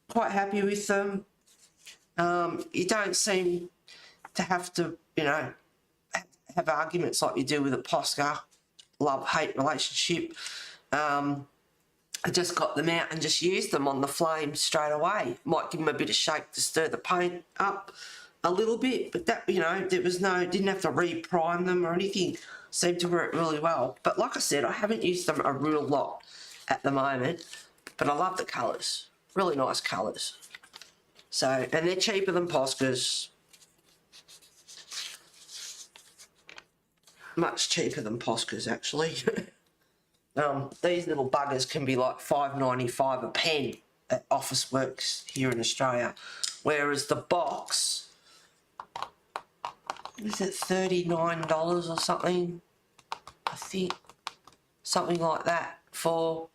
Quite happy with them. You don't seem to have to, you know, have arguments like you do with a Posca love-hate relationship. I just got them out and just used them on the flame straight away. Might give them a bit of shake to stir the paint up a little bit, but that, you know, there was no, didn't have to re-prime them or anything. Seemed to work really well. But like I said, I haven't used them a real lot at the moment, but I love the colours. Really nice colours. So, and they're cheaper than Poscas. Much cheaper than Poscas, actually. These little buggers can be like $5.95 a pen at Officeworks here in Australia, whereas the box, is it $39 or something? I think something like that for,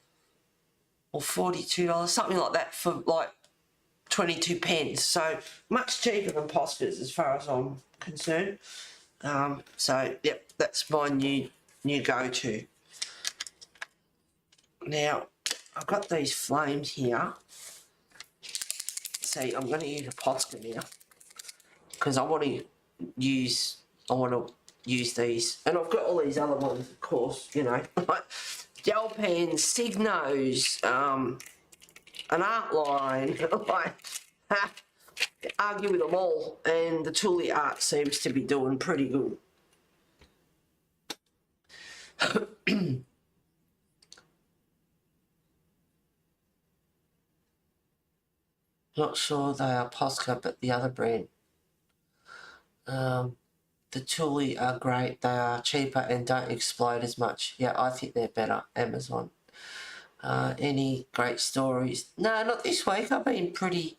or $42, something like that for like 22 pence. So much cheaper than Poscas as far as I'm concerned. So yep, that's my new go-to. Now, I've got these flames here. See, I'm going to use a Posca now because I want to use these. And I've got all these other ones, of course, you know, like gel pens, Signos, an art line, like, argue with them all. And the Toolie art seems to be doing pretty good. Not sure they are Posca, but the other brand. The Toolie are great. They are cheaper and don't explode as much. Yeah, I think they're better. Amazon. Any great stories? No, not this week. I've been pretty...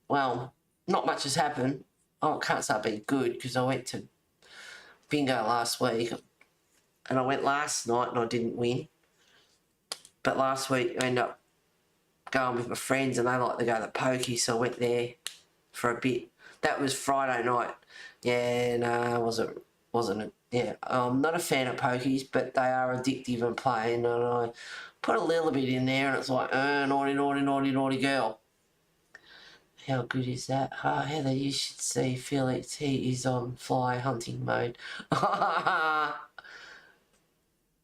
Well, not much has happened. Oh, I can't say I've been good because I went to bingo last week and I went last night and I didn't win. But last week I ended up going with my friends and they like to go to the pokey, so I went there for a bit. That was Friday night. Yeah, no, wasn't it? Yeah, I'm not a fan of pokies, but they are addictive and plain, and I put a little bit in there and it's like, naughty, naughty, naughty, naughty girl. How good is that? Oh, Heather, you should see Felix. He is on fly hunting mode. I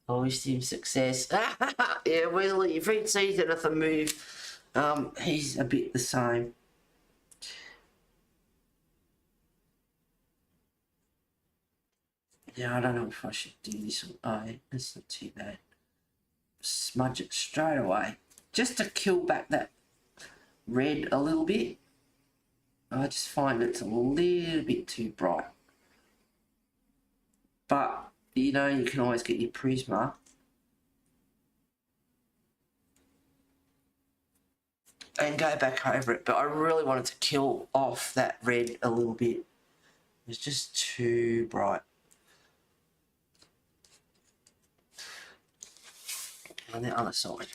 wish him success. Yeah, Wesley, if he sees anything move, he's a bit the same. Yeah, I don't know if I should do this. Oh, it's not too bad. Smudge it straight away. Just to kill back that red a little bit. I just find it's a little bit too bright. But, you know, you can always get your Prisma. And go back over it. But I really wanted to kill off that red a little bit. It was just too bright. On the other side.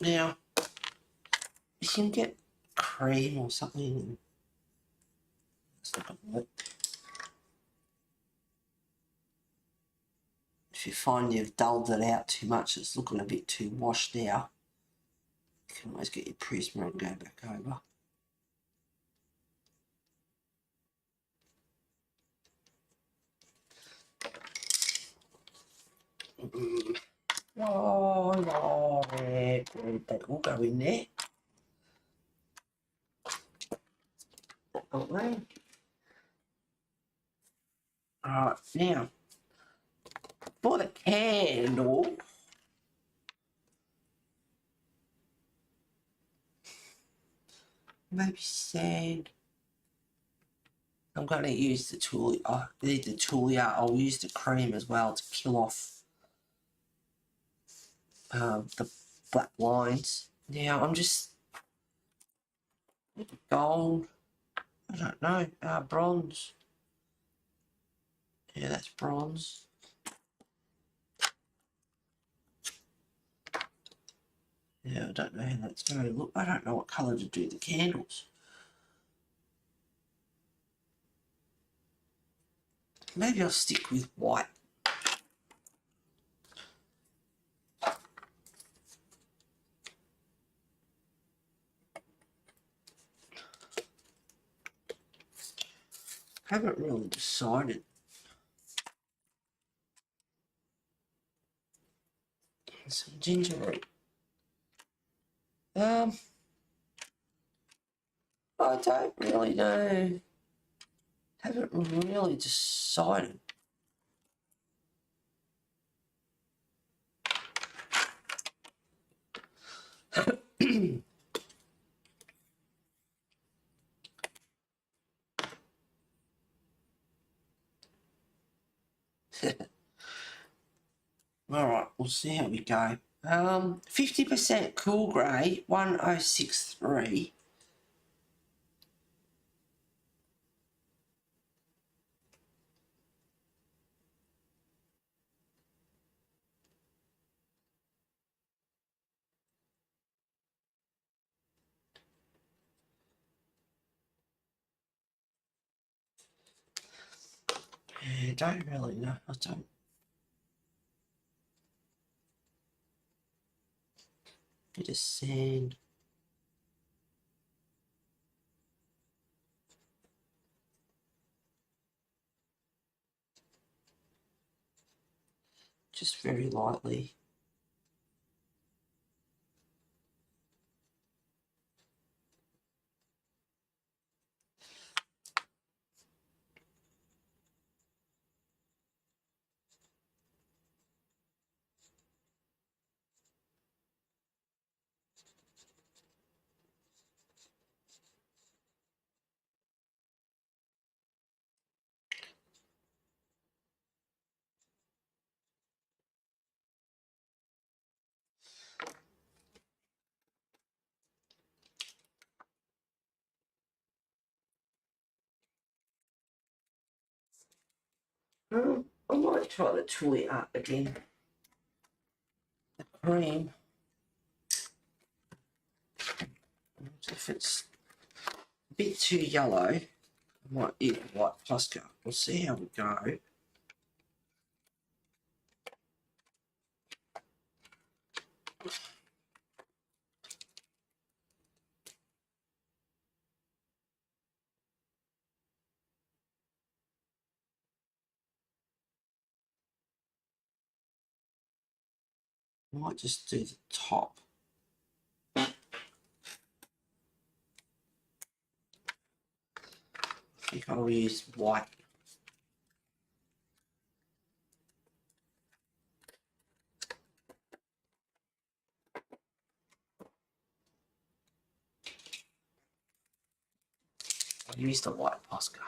Now, you can get cream or something. Let's look at it. If you find you've dulled it out too much, it's looking a bit too washed out, you can always get your Prisma and go back over. Oh, yeah, that will go in there. Alright, now, for the candle, maybe sand. I'm going to use the Toolie. I need the Toolie out. I'll use the cream as well to kill off the black lines. Now I'm just gold. I don't know. Bronze. Yeah, that's bronze. Yeah, I don't know how that's going to look. I don't know what colour to do the candles. Maybe I'll stick with white. Haven't really decided. Some ginger root. I don't really know. Haven't really decided. Alright, we'll see how we go. 50% cool grey, 1063. Yeah, don't really know. I don't. Bit of sand. Just very lightly. I might try the Tully art again. The cream. If it's a bit too yellow, I might eat white Posca. We'll see how we go. I might just do the top. I think I'll use white. I'll use the white Posca.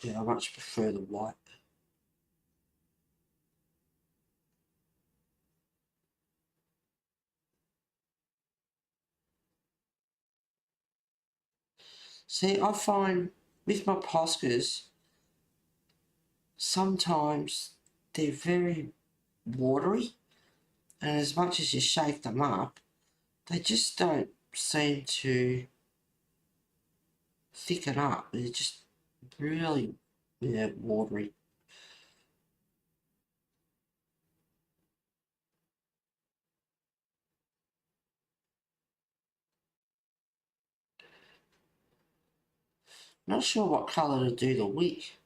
Yeah, I much prefer the white. See, I find with my Poscas, sometimes they're very watery, and as much as you shake them up, they just don't seem to thicken up. They're just really, watery. Not sure what colour to do the wick.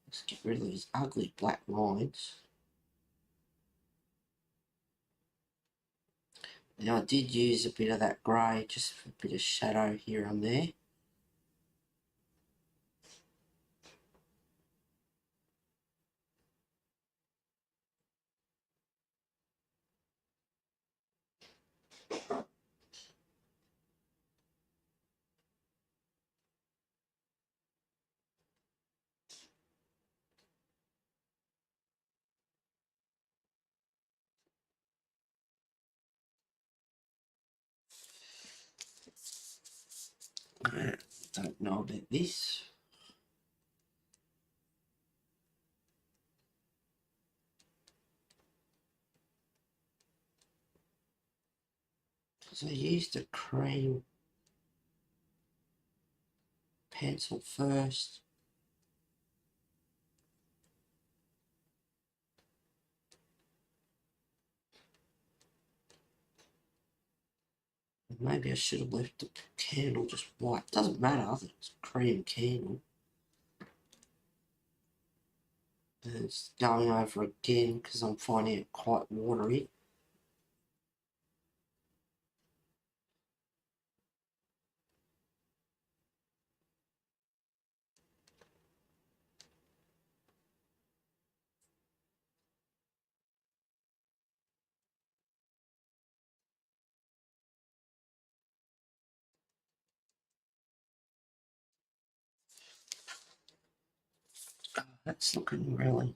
Let's get rid of these ugly black lines. Now I did use a bit of that grey just for a bit of shadow here and there. I don't know about this. So I used a cream pencil first. Maybe I should have left the candle just white. Doesn't matter, I think it's a cream candle. And it's going over again because I'm finding it quite watery. Oh, that's looking really...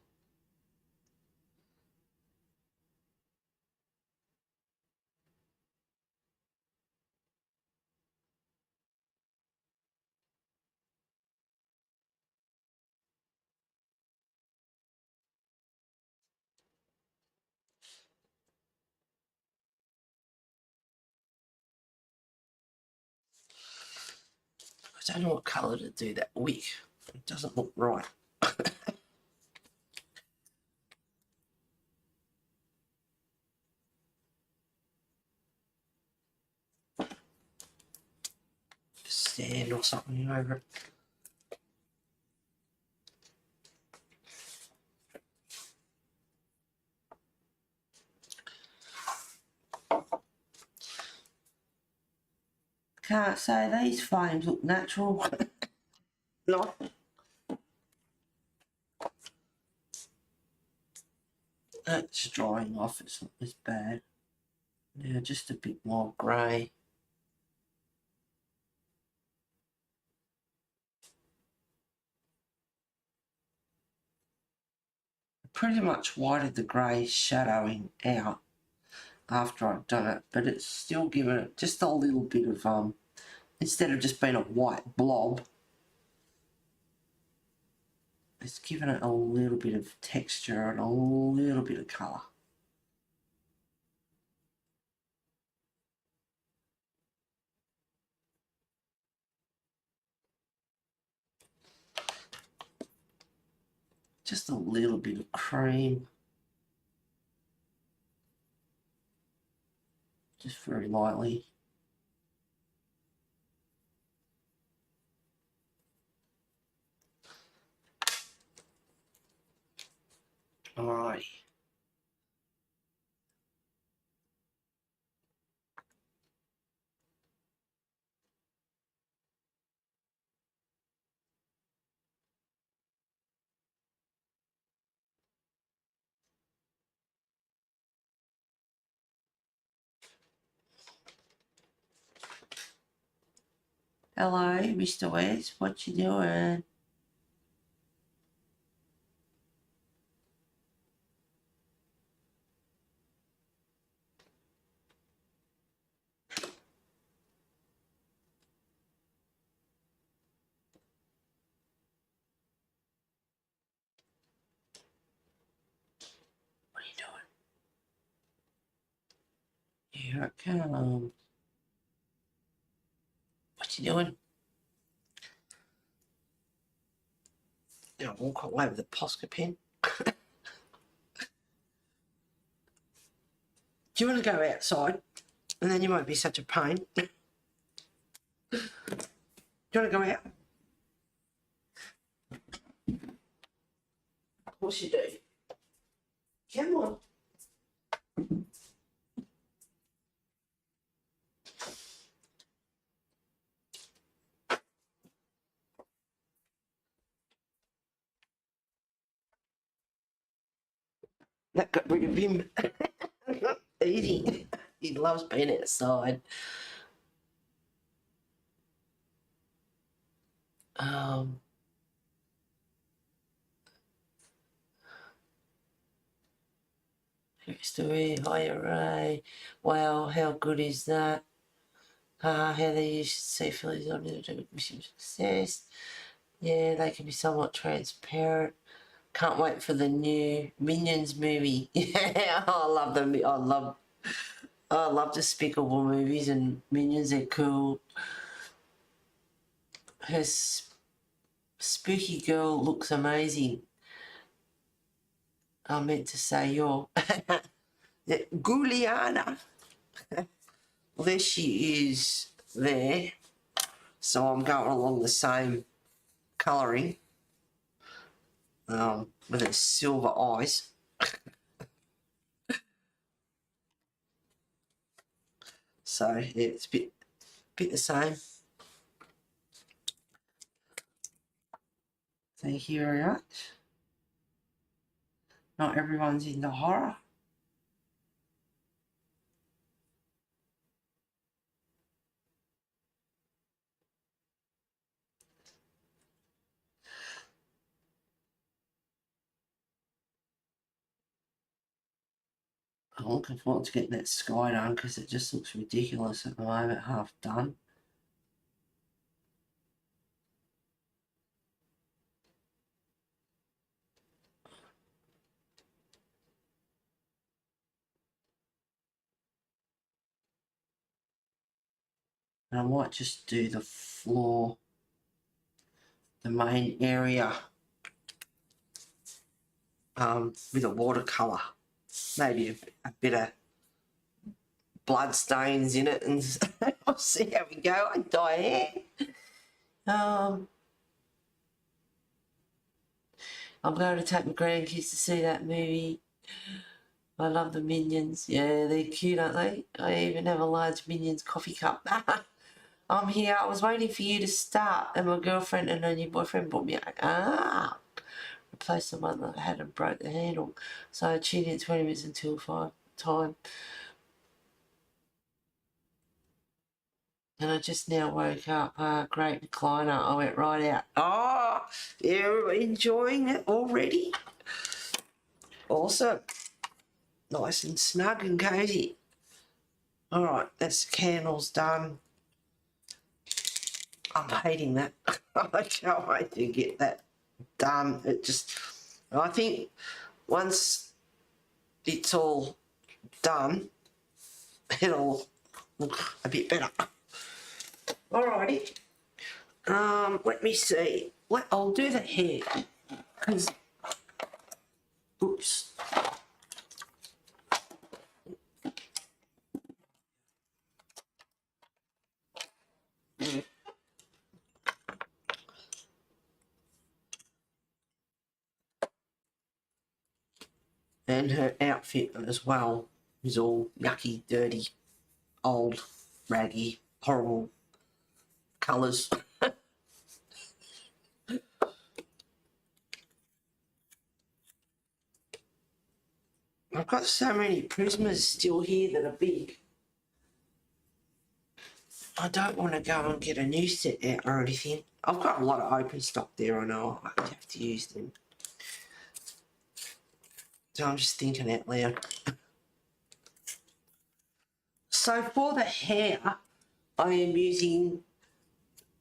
I don't know what colour to do that with. It doesn't look right. Sand or something over it. Can't say these flames look natural. No. That's drying off, it's not as bad. Now just a bit more grey. Pretty much whited the grey shadowing out after I've done it, but it's still giving it just a little bit of instead of just being a white blob, it's giving it a little bit of texture and a little bit of colour. Just a little bit of cream, just very lightly. Alright. Hello, Mr. West, what you doing? What are you doing? Here I come. What you doing? Now walk away with the Posca pen. Do you want to go outside? And then you won't be such a pain. Do you want to go out? Of course you do. Come on. That got rid of him. Easy. He loves being outside. Story, hi Ray. Wow, how good is that? How they use see feelings on it to mission success. Yeah, they can be somewhat transparent. Can't wait for the new Minions movie. Yeah, I love them. I love Despicable movies, and Minions are cool. Her spooky girl looks amazing. I meant to say your Guliana. Well, there she is there. So I'm going along the same colouring with her silver eyes. So yeah, it's a bit the same. Thank you very much. Not everyone's into horror. I'm looking forward to getting that sky done because it just looks ridiculous at the moment, half done. And I might just do the floor, the main area, with a watercolour. Maybe a bit of blood stains in it, and I'll see how we go. I die here. I'm going to take my grandkids to see that movie. I love the Minions. Yeah, they're cute, aren't they? I even have a large Minions coffee cup. I'm here. I was waiting for you to start, and my girlfriend and her new boyfriend brought me a replaced the one that had and broke the handle. So I tuned in 20 minutes until 5 time. And I just now woke up. Great recliner. I went right out. Oh, you're enjoying it already? Awesome. Nice and snug and cosy. All right, that's the candles done. I'm hating that. I can't wait to get that done. I think once it's all done, it'll look a bit better. Alrighty. Let me see. I'll do the hair. Because, oops. And her outfit as well is all yucky, dirty, old, raggy, horrible colours. I've got so many Prismas still here that are big. I don't want to go and get a new set out or anything. I've got a lot of open stock there, I know. I have to use them. So I'm just thinking out loud. So for the hair, I am using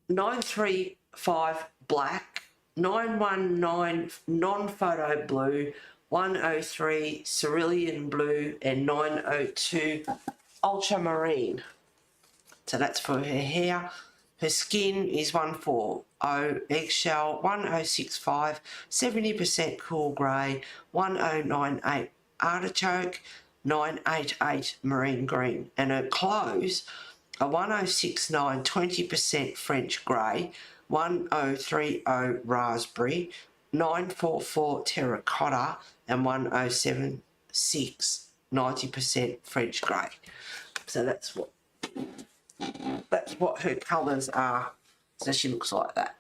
935 black, 919 non-photo blue, 103 cerulean blue, and 902 ultramarine. So that's for her hair. Her skin is 140 eggshell, 1065 70% cool grey, 1098 artichoke, 988 marine green. And her clothes are 1069 20% French grey, 1030 raspberry, 944 terracotta, and 1076 90% French grey. So that's what her colours are. So she looks like that.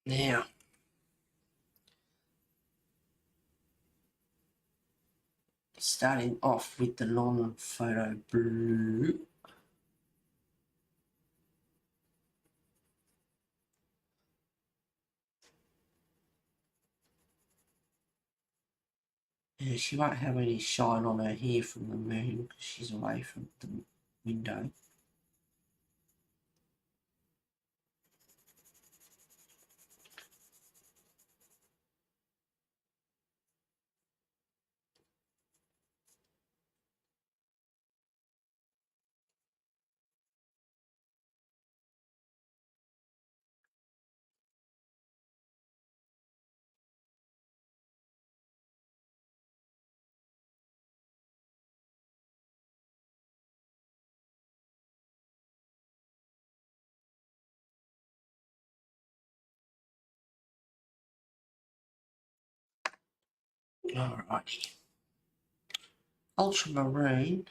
Now, starting off with the non-photo blue. Yeah, she won't have any shine on her hair from the moon because she's away from the window. Alrighty. Ultramarine.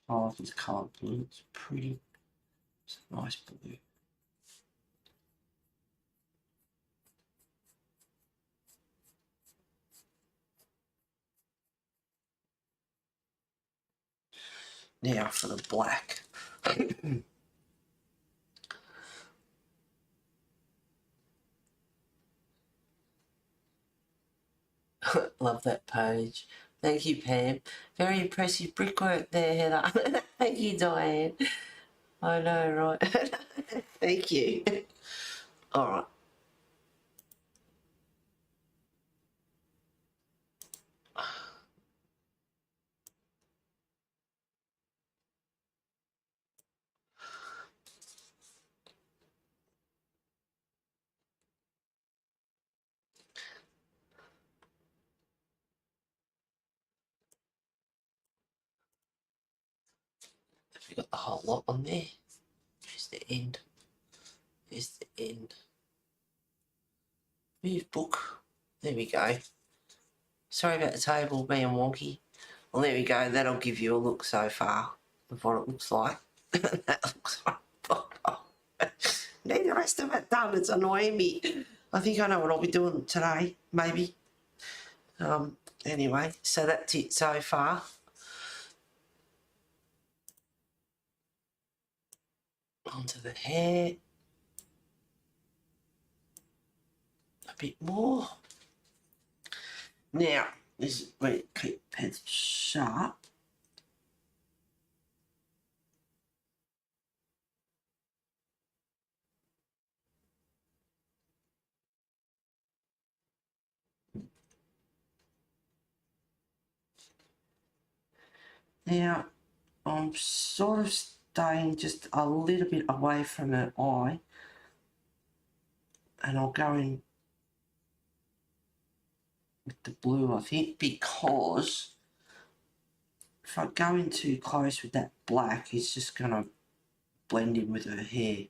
Oh, this colour blue. It's pretty. It's a nice blue. Now for the black. Love that page. Thank you, Pam. Very impressive brickwork there, Heather. Thank you, Diane. I know, right? Thank you. All right. Have we got the whole lot on there? Where's the end? Where's the end? Move book. There we go. Sorry about the table being wonky. Well, there we go. That'll give you a look so far of what it looks like. That looks like. Need the rest of it done. It's annoying me. I think I know what I'll be doing today, maybe. Anyway, so that's it so far. Onto the hair. A bit more. Now, this is where you keep pencil sharp. Now, I'm sort of staying just a little bit away from her eye, and I'll go in with the blue, I think, because if I go in too close with that black, it's just going to blend in with her hair.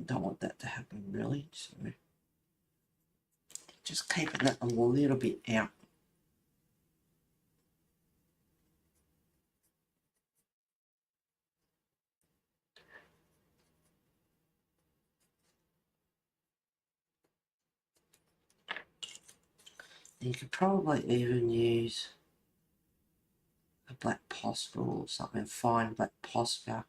Don't want that to happen, really, so just keeping that a little bit out. You could probably even use a black Posca or something, fine black Posca.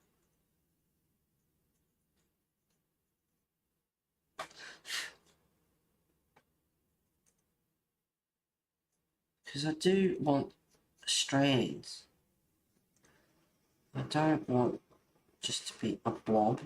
Because I do want strands. I don't want just to be a blob.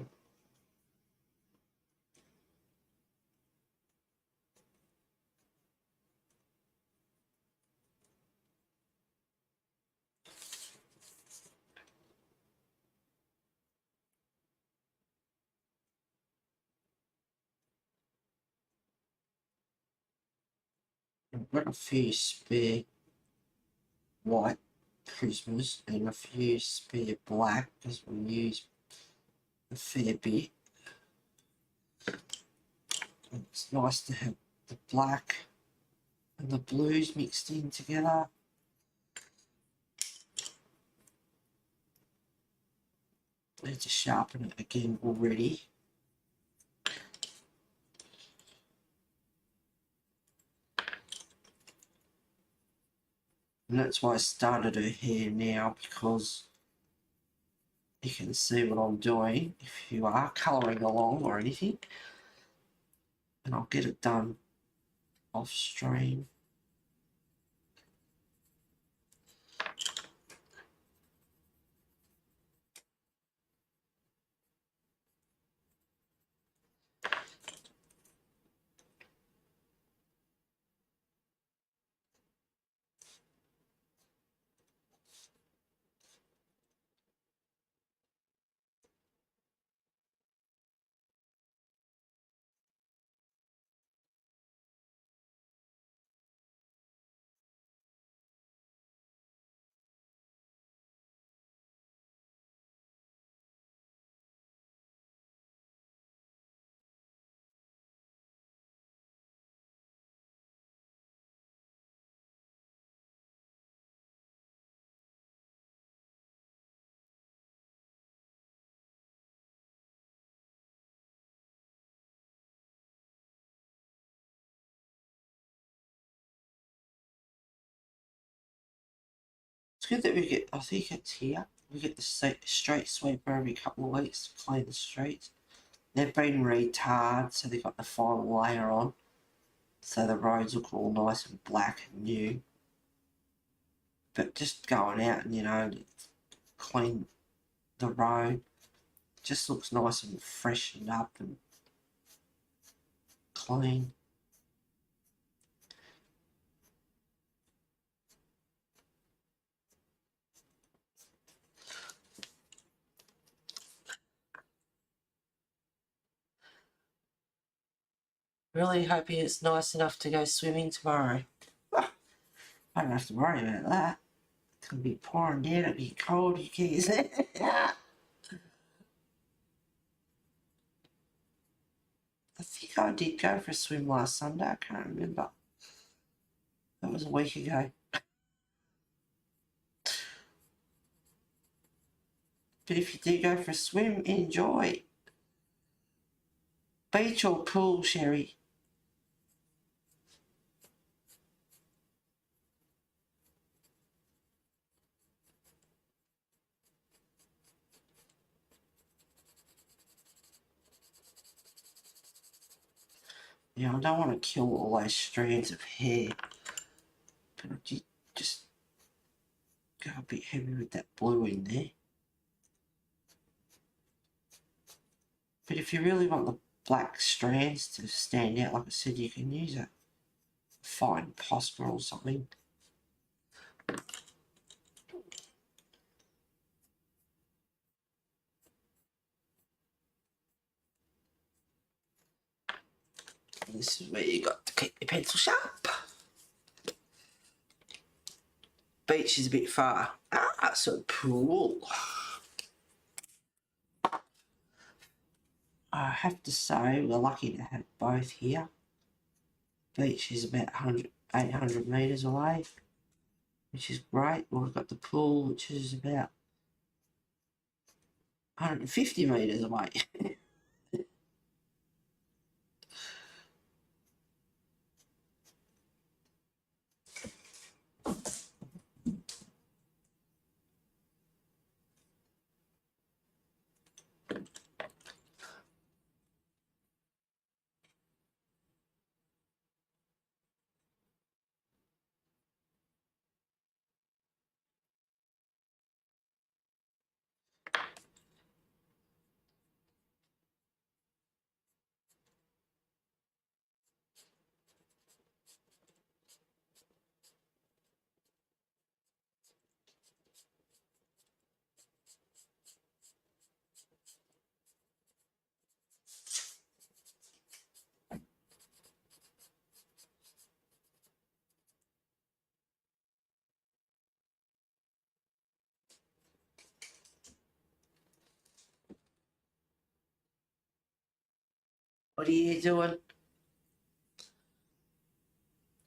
I've got a few spare white prismas and a few spare black because we use a fair bit. It's nice to have the black and the blues mixed in together. I need to sharpen it again already. And that's why I started her hair now, because you can see what I'm doing if you are colouring along or anything. And I'll get it done off stream. It's good that we get, I think it's here, we get the street sweeper every couple of weeks to clean the streets. They've been retarred, so they've got the final layer on, so the roads look all nice and black and new. But just going out and, you know, clean the road, just looks nice and freshened up and clean. Really hoping it's nice enough to go swimming tomorrow. I don't have to worry about that. It's going to be pouring down, it'll be cold, who cares? I think I did go for a swim last Sunday, I can't remember. That was a week ago. But if you do go for a swim, enjoy. Beach or pool, Sherry? Yeah, I don't want to kill all those strands of hair. But I did just go a bit heavy with that blue in there. But if you really want the black strands to stand out, like I said, you can use a fine posper or something. This is where you got to keep your pencil sharp. Beach is a bit far. So pool. I have to say we're lucky to have both here. Beach is about 800 metres away, which is great. We've got the pool, which is about 150 metres away. What are you doing?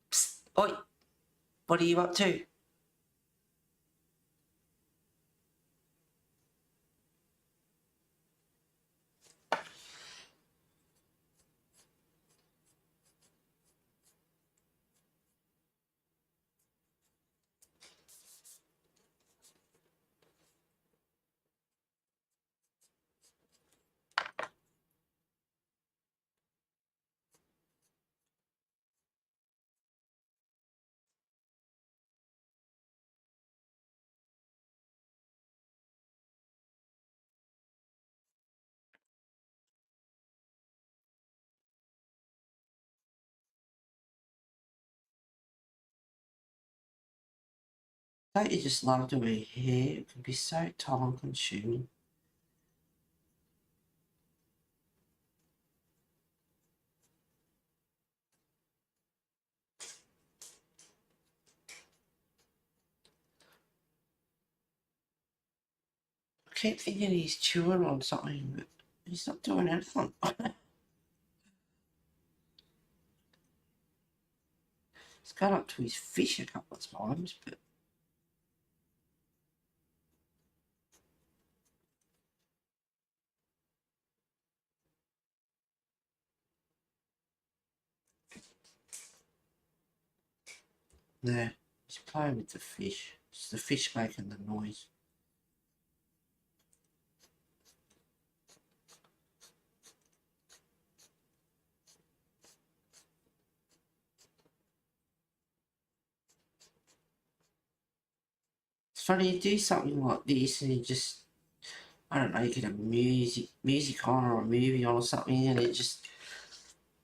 Psst, oi, what are you up to? Don't you just love doing hair? It can be so time consuming. I keep thinking he's chewing on something, but he's not doing anything. He's gone up to his fish a couple of times, but no, he's playing with the fish. It's the fish making the noise. It's funny, you do something like this and you just, I don't know, you get a music on or a movie on or something, and it just,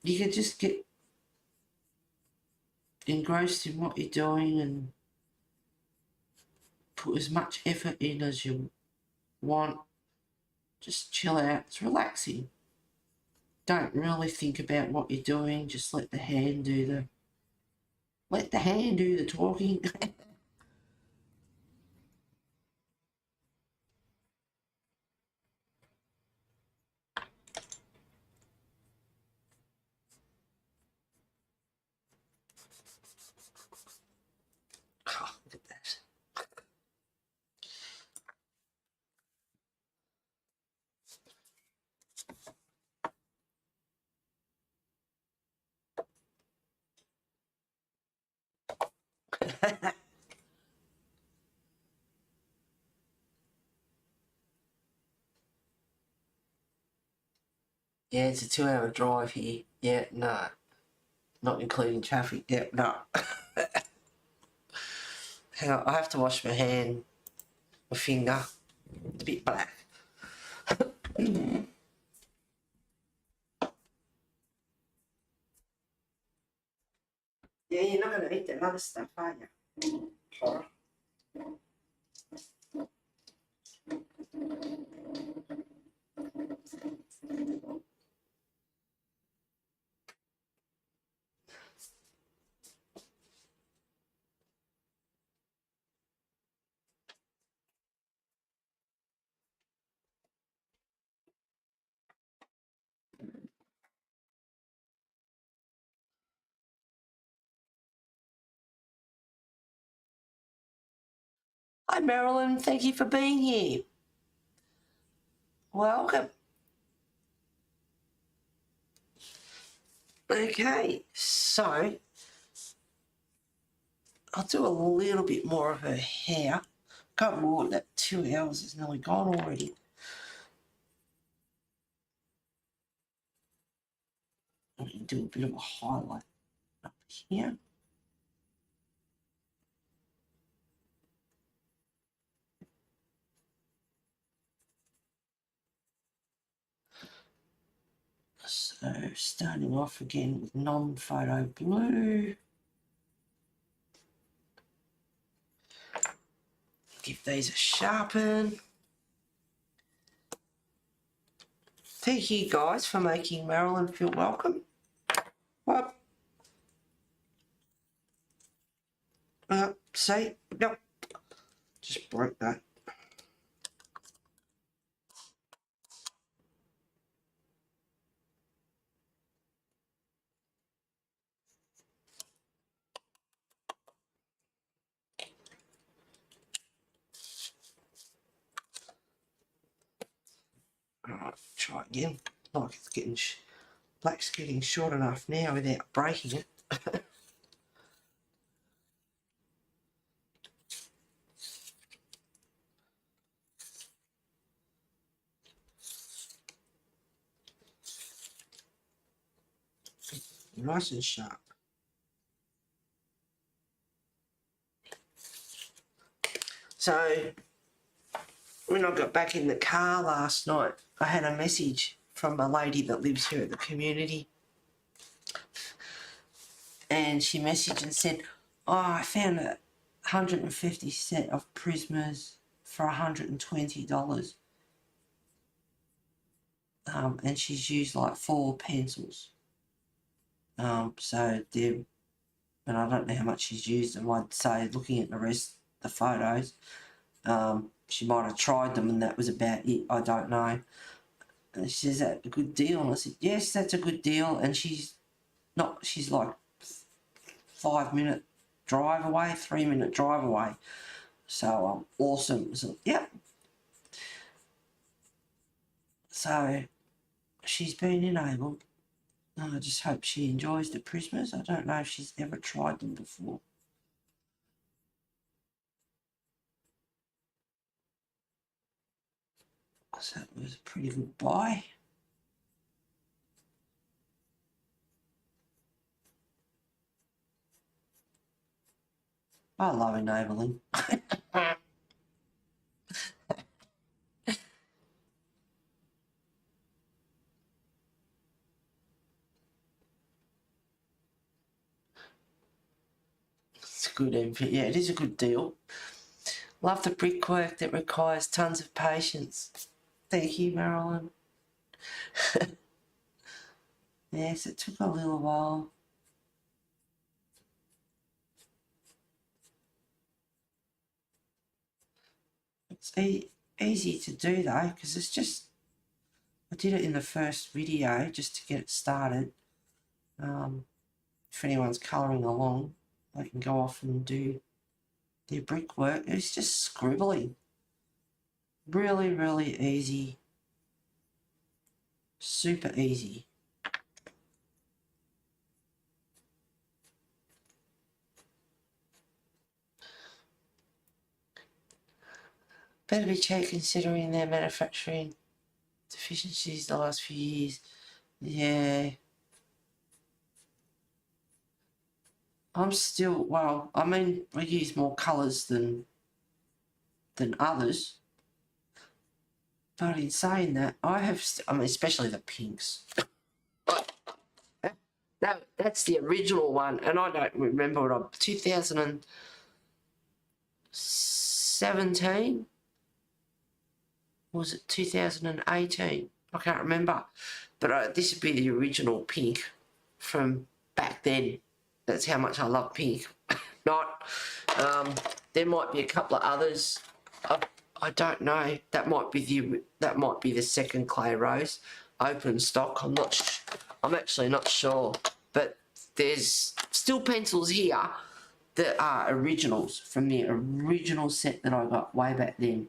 you can just get engrossed in what you're doing and put as much effort in as you want. Just chill out. It's relaxing. Don't really think about what you're doing. Just let the hand do the talking. Oh, look at that. Yeah, it's a 2-hour drive here. Yeah, no. Not including traffic. Yeah, no. Hang on, I have to wash my hand, my finger. It's a bit black. Yeah, you're not going to eat that other stuff, are you? Sorry. Hi, Marilyn. Thank you for being here. Welcome. Okay, so I'll do a little bit more of her hair. God, Lord, that 2 hours is nearly gone already. I'm going to do a bit of a highlight up here. So starting off again with non-photo blue. Give these a sharpen. Thank you guys for making Marilyn feel welcome. What? See? Yep. Just broke that. Alright, try again. Like it's getting, black's getting short enough now without breaking it. Nice and sharp. So, when I got back in the car last night, I had a message from a lady that lives here at the community. And she messaged and said, oh, I found a 150 set of Prismas for $120. And she's used like 4 pencils. So they're, and I don't know how much she's used them. I'd say, looking at the rest, the photos, she might have tried them and that was about it. I don't know. And she says, that a good deal? And I said, yes, that's a good deal. And she's like 5-minute drive away, 3-minute drive away. So awesome. So, yeah. So she's been enabled. I just hope she enjoys the Prismas. I don't know if she's ever tried them before. So it was a pretty good buy. I love enabling. It's a good input. Yeah, it is a good deal. Love the brickwork that requires tons of patience. Thank you, Marilyn. Yes, it took a little while. It's easy to do though, because it's just, I did it in the first video just to get it started. If anyone's colouring along, they can go off and do their brickwork. It's just scribbling. Really, really easy. Super easy. Better be cheap considering their manufacturing deficiencies the last few years. Yeah. I'm still, well, I mean, we use more colours than others. But in saying that, I have, I mean, especially the pinks. That's the original one, and I don't remember what 2017? Was it 2018? I can't remember. But this would be the original pink from back then. That's how much I love pink. Not, there might be a couple of others. I don't know. That might be the second clay rose, open stock. I'm actually not sure. But there's still pencils here that are originals from the original set that I got way back then.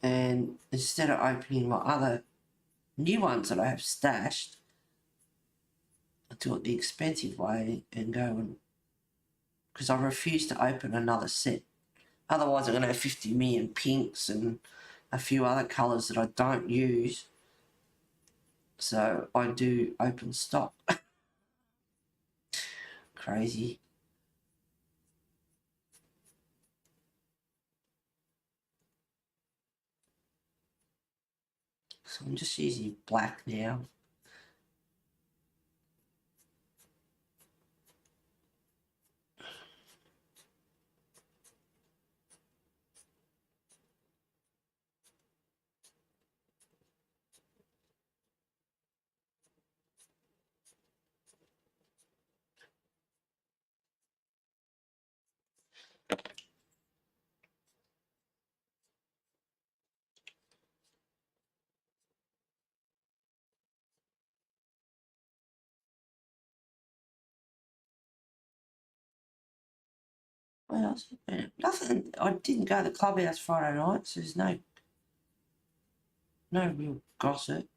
And instead of opening my other new ones that I have stashed, I do it the expensive way and go and, because I refuse to open another set. Otherwise I'm going to have 50 million pinks and a few other colours that I don't use. So I do open stock. Crazy. So I'm just using black now. What else? Nothing. I didn't go to the clubhouse Friday night, so there's no real gossip.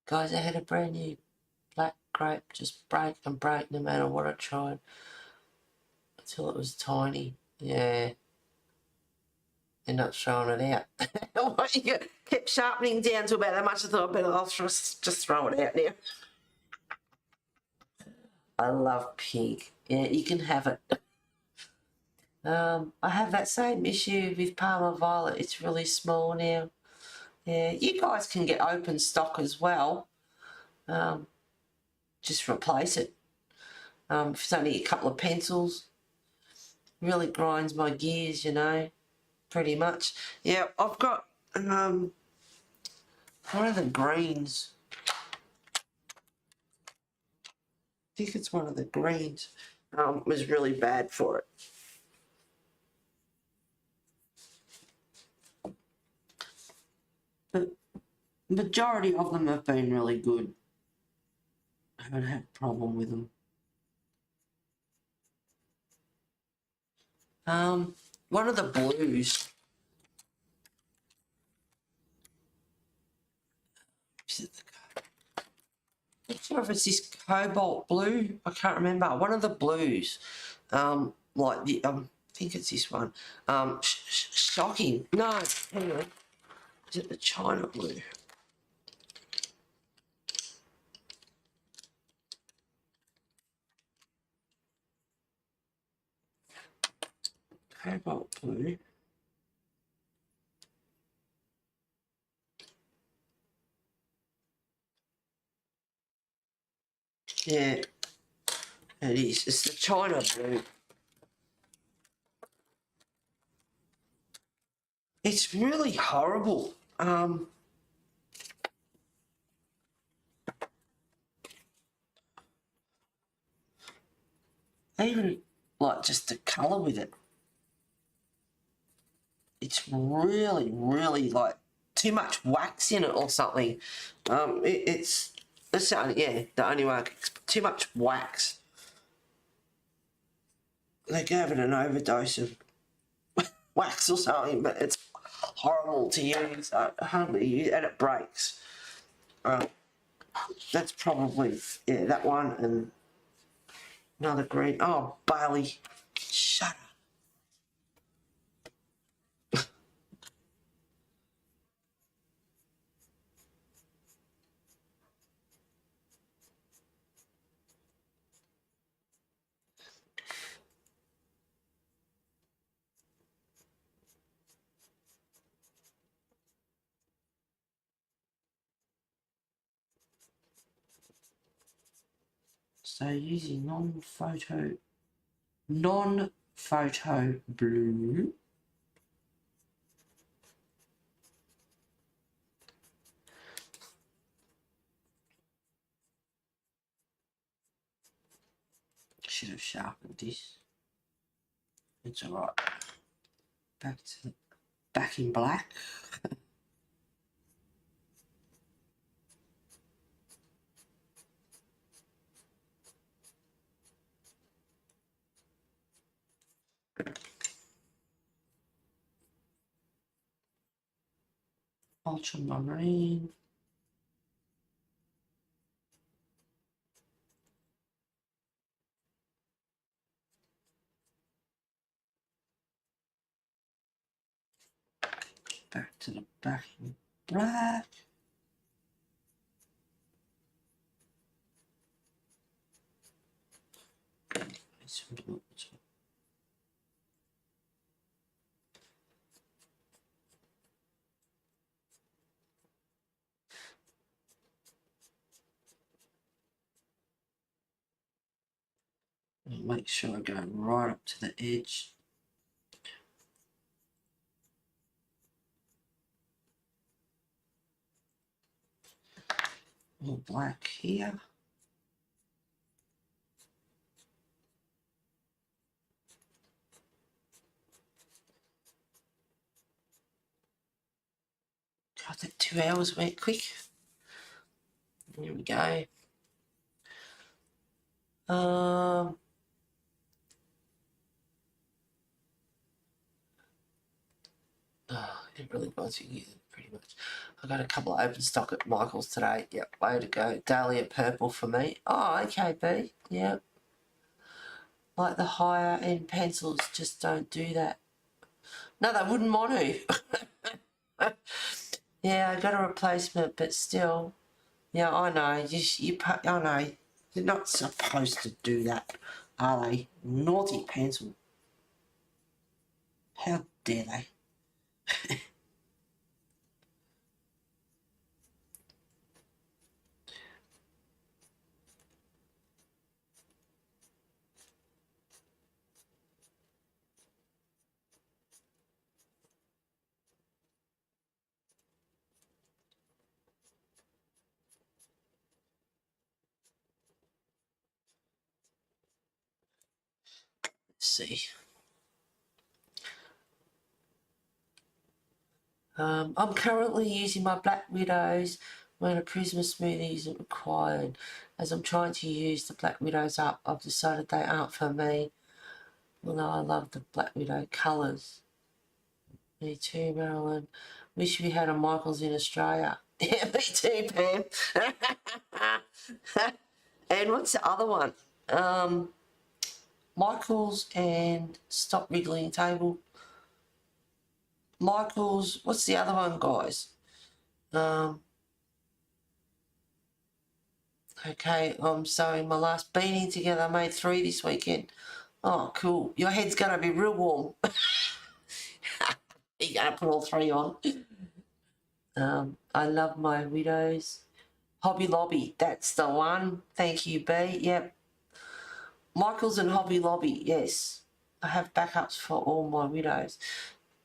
Guys, I had a brand new black grape just break and break no matter what I tried until it was tiny. Yeah. End up throwing it out. You kept sharpening down to about how much I thought, I'll just throw it out now. I love pink. Yeah, you can have it. I have that same issue with Parma Violet. It's really small now. Yeah, you guys can get open stock as well. Just replace it. If it's only a couple of pencils, really grinds my gears, you know, pretty much. Yeah, I've got one of the greens. I think it's one of the greens. Was really bad for it. But majority of them have been really good. I haven't had a problem with them. One of the blues. I'm not sure if it's this cobalt blue. I can't remember. One of the blues. Like the I think it's this one. Shocking. No, hang on. Is it the China blue? Cobalt blue. Yeah, it is. It's the China blue. It's really horrible. Even like just the colour with it. It's really, really like too much wax in it or something. It's the only way. Too much wax. They gave it an overdose of wax or something, but it's horrible to use. I hardly use it, and it breaks. That's probably that one and another green. Oh, Bailey, shut up. So using non-photo blue. Should have sharpened this. It's alright. Back in black. Ultramarine. Back to the back in black. Some blue. I'll make sure I go right up to the edge. More black here. God, that 2 hours went quick. Here we go. It really was pretty much. I got a couple of open stock at Michael's today. Yep, way to go. Dahlia purple for me. Oh, okay, B. Yep. Like the higher end pencils just don't do that. No, they wouldn't want to. Yeah, I got a replacement, but still. Yeah, I know. I know. You're not supposed to do that, are they? Naughty pencil. How dare they? Let's see. I'm currently using my Black Widows when a Prisma smoothie isn't required. As I'm trying to use the Black Widows up, I've decided they aren't for me. Although I love the Black Widow colours. Me too, Marilyn. Wish we had a Michael's in Australia. Yeah, me too, Pam. And what's the other one? Michael's and Stop Wriggling Table. Michael's, what's the other one, guys? Okay, I'm sewing my last beanie together. I made 3 this weekend. Oh, cool. Your head's going to be real warm. You're going to put all 3 on. I love my widows. Hobby Lobby, that's the one. Thank you, B. Yep. Michael's and Hobby Lobby, yes. I have backups for all my widows.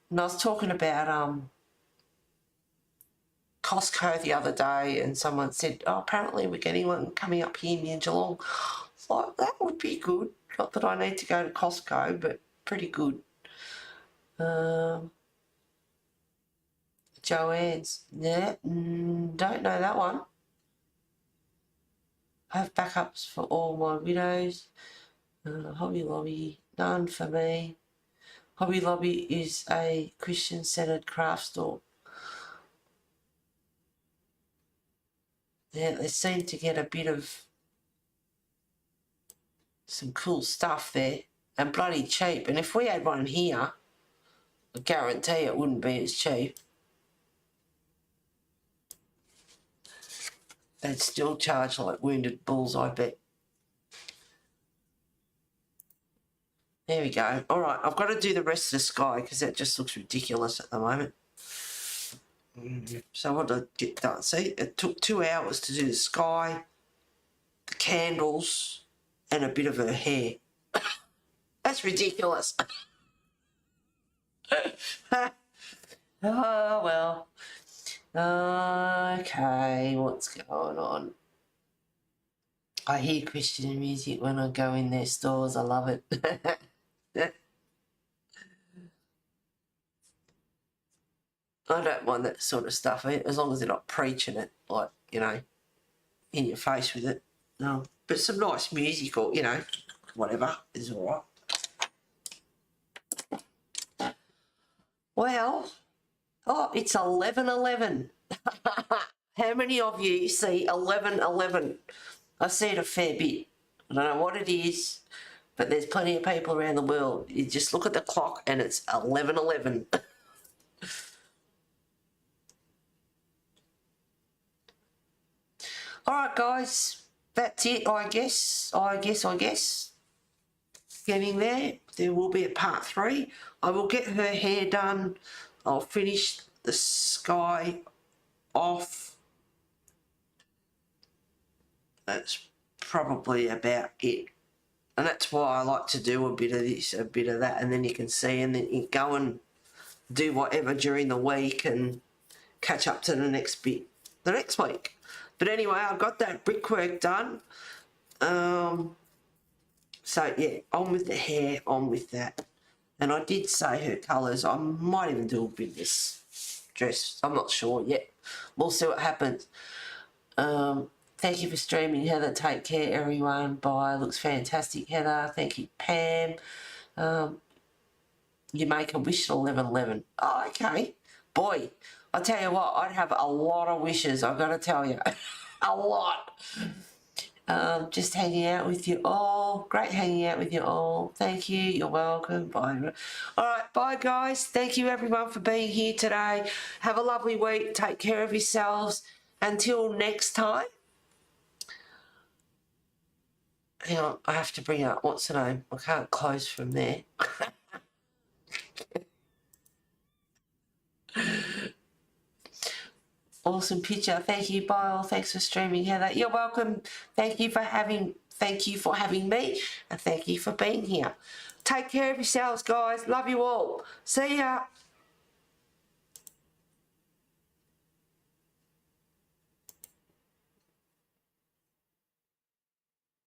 And I was talking about Costco the other day, and someone said, oh, apparently we're getting one coming up here near Geelong. It's like, that would be good. Not that I need to go to Costco, but pretty good. Joanne's, yeah, don't know that one. I have backups for all my widows. Hobby Lobby, none for me. Hobby Lobby is a Christian-centered craft store. Yeah, they seem to get a bit of some cool stuff there, and bloody cheap. And if we had one here, I guarantee it wouldn't be as cheap. They'd still charge like wounded bulls, I bet. There we go. All right, I've got to do the rest of the sky because that just looks ridiculous at the moment. So what did I get done? See, it took 2 hours to do the sky, the candles, and a bit of her hair. That's ridiculous. Oh, well. Okay, what's going on? I hear Christian music when I go in their stores. I love it. I don't mind that sort of stuff, as long as they're not preaching it, like, you know, in your face with it. No, but some nice music or, you know, whatever is all right. Well, oh, it's 11:11. How many of you see 11:11? I see it a fair bit. I don't know what it is, but there's plenty of people around the world. You just look at the clock and it's 11:11. All right, guys, that's it, I guess. Getting there. There will be a part 3. I will get her hair done. I'll finish the sky off. That's probably about it. And that's why I like to do a bit of this, a bit of that, and then you can see, and then you go and do whatever during the week and catch up to the next bit the next week. But anyway, I got that brickwork done. So yeah, on with the hair, on with that. And I did say her colours. I might even do a bit of this dress. I'm not sure yet. We'll see what happens. Thank you for streaming, Heather. Take care, everyone. Bye. Looks fantastic, Heather. Thank you, Pam. You make a wish at 11:11. Oh, okay. Boy, I tell you what, I'd have a lot of wishes, I've got to tell you. A lot. Just hanging out with you all. Great hanging out with you all. Thank you. You're welcome. Bye. All right. Bye, guys. Thank you, everyone, for being here today. Have a lovely week. Take care of yourselves. Until next time. Hang on. I have to bring up, what's the name? I can't close from there. Awesome picture. Thank you, Byle. Thanks for streaming, Heather. You're welcome. Thank you for having me, and thank you for being here. Take care of yourselves, guys. Love you all. See ya.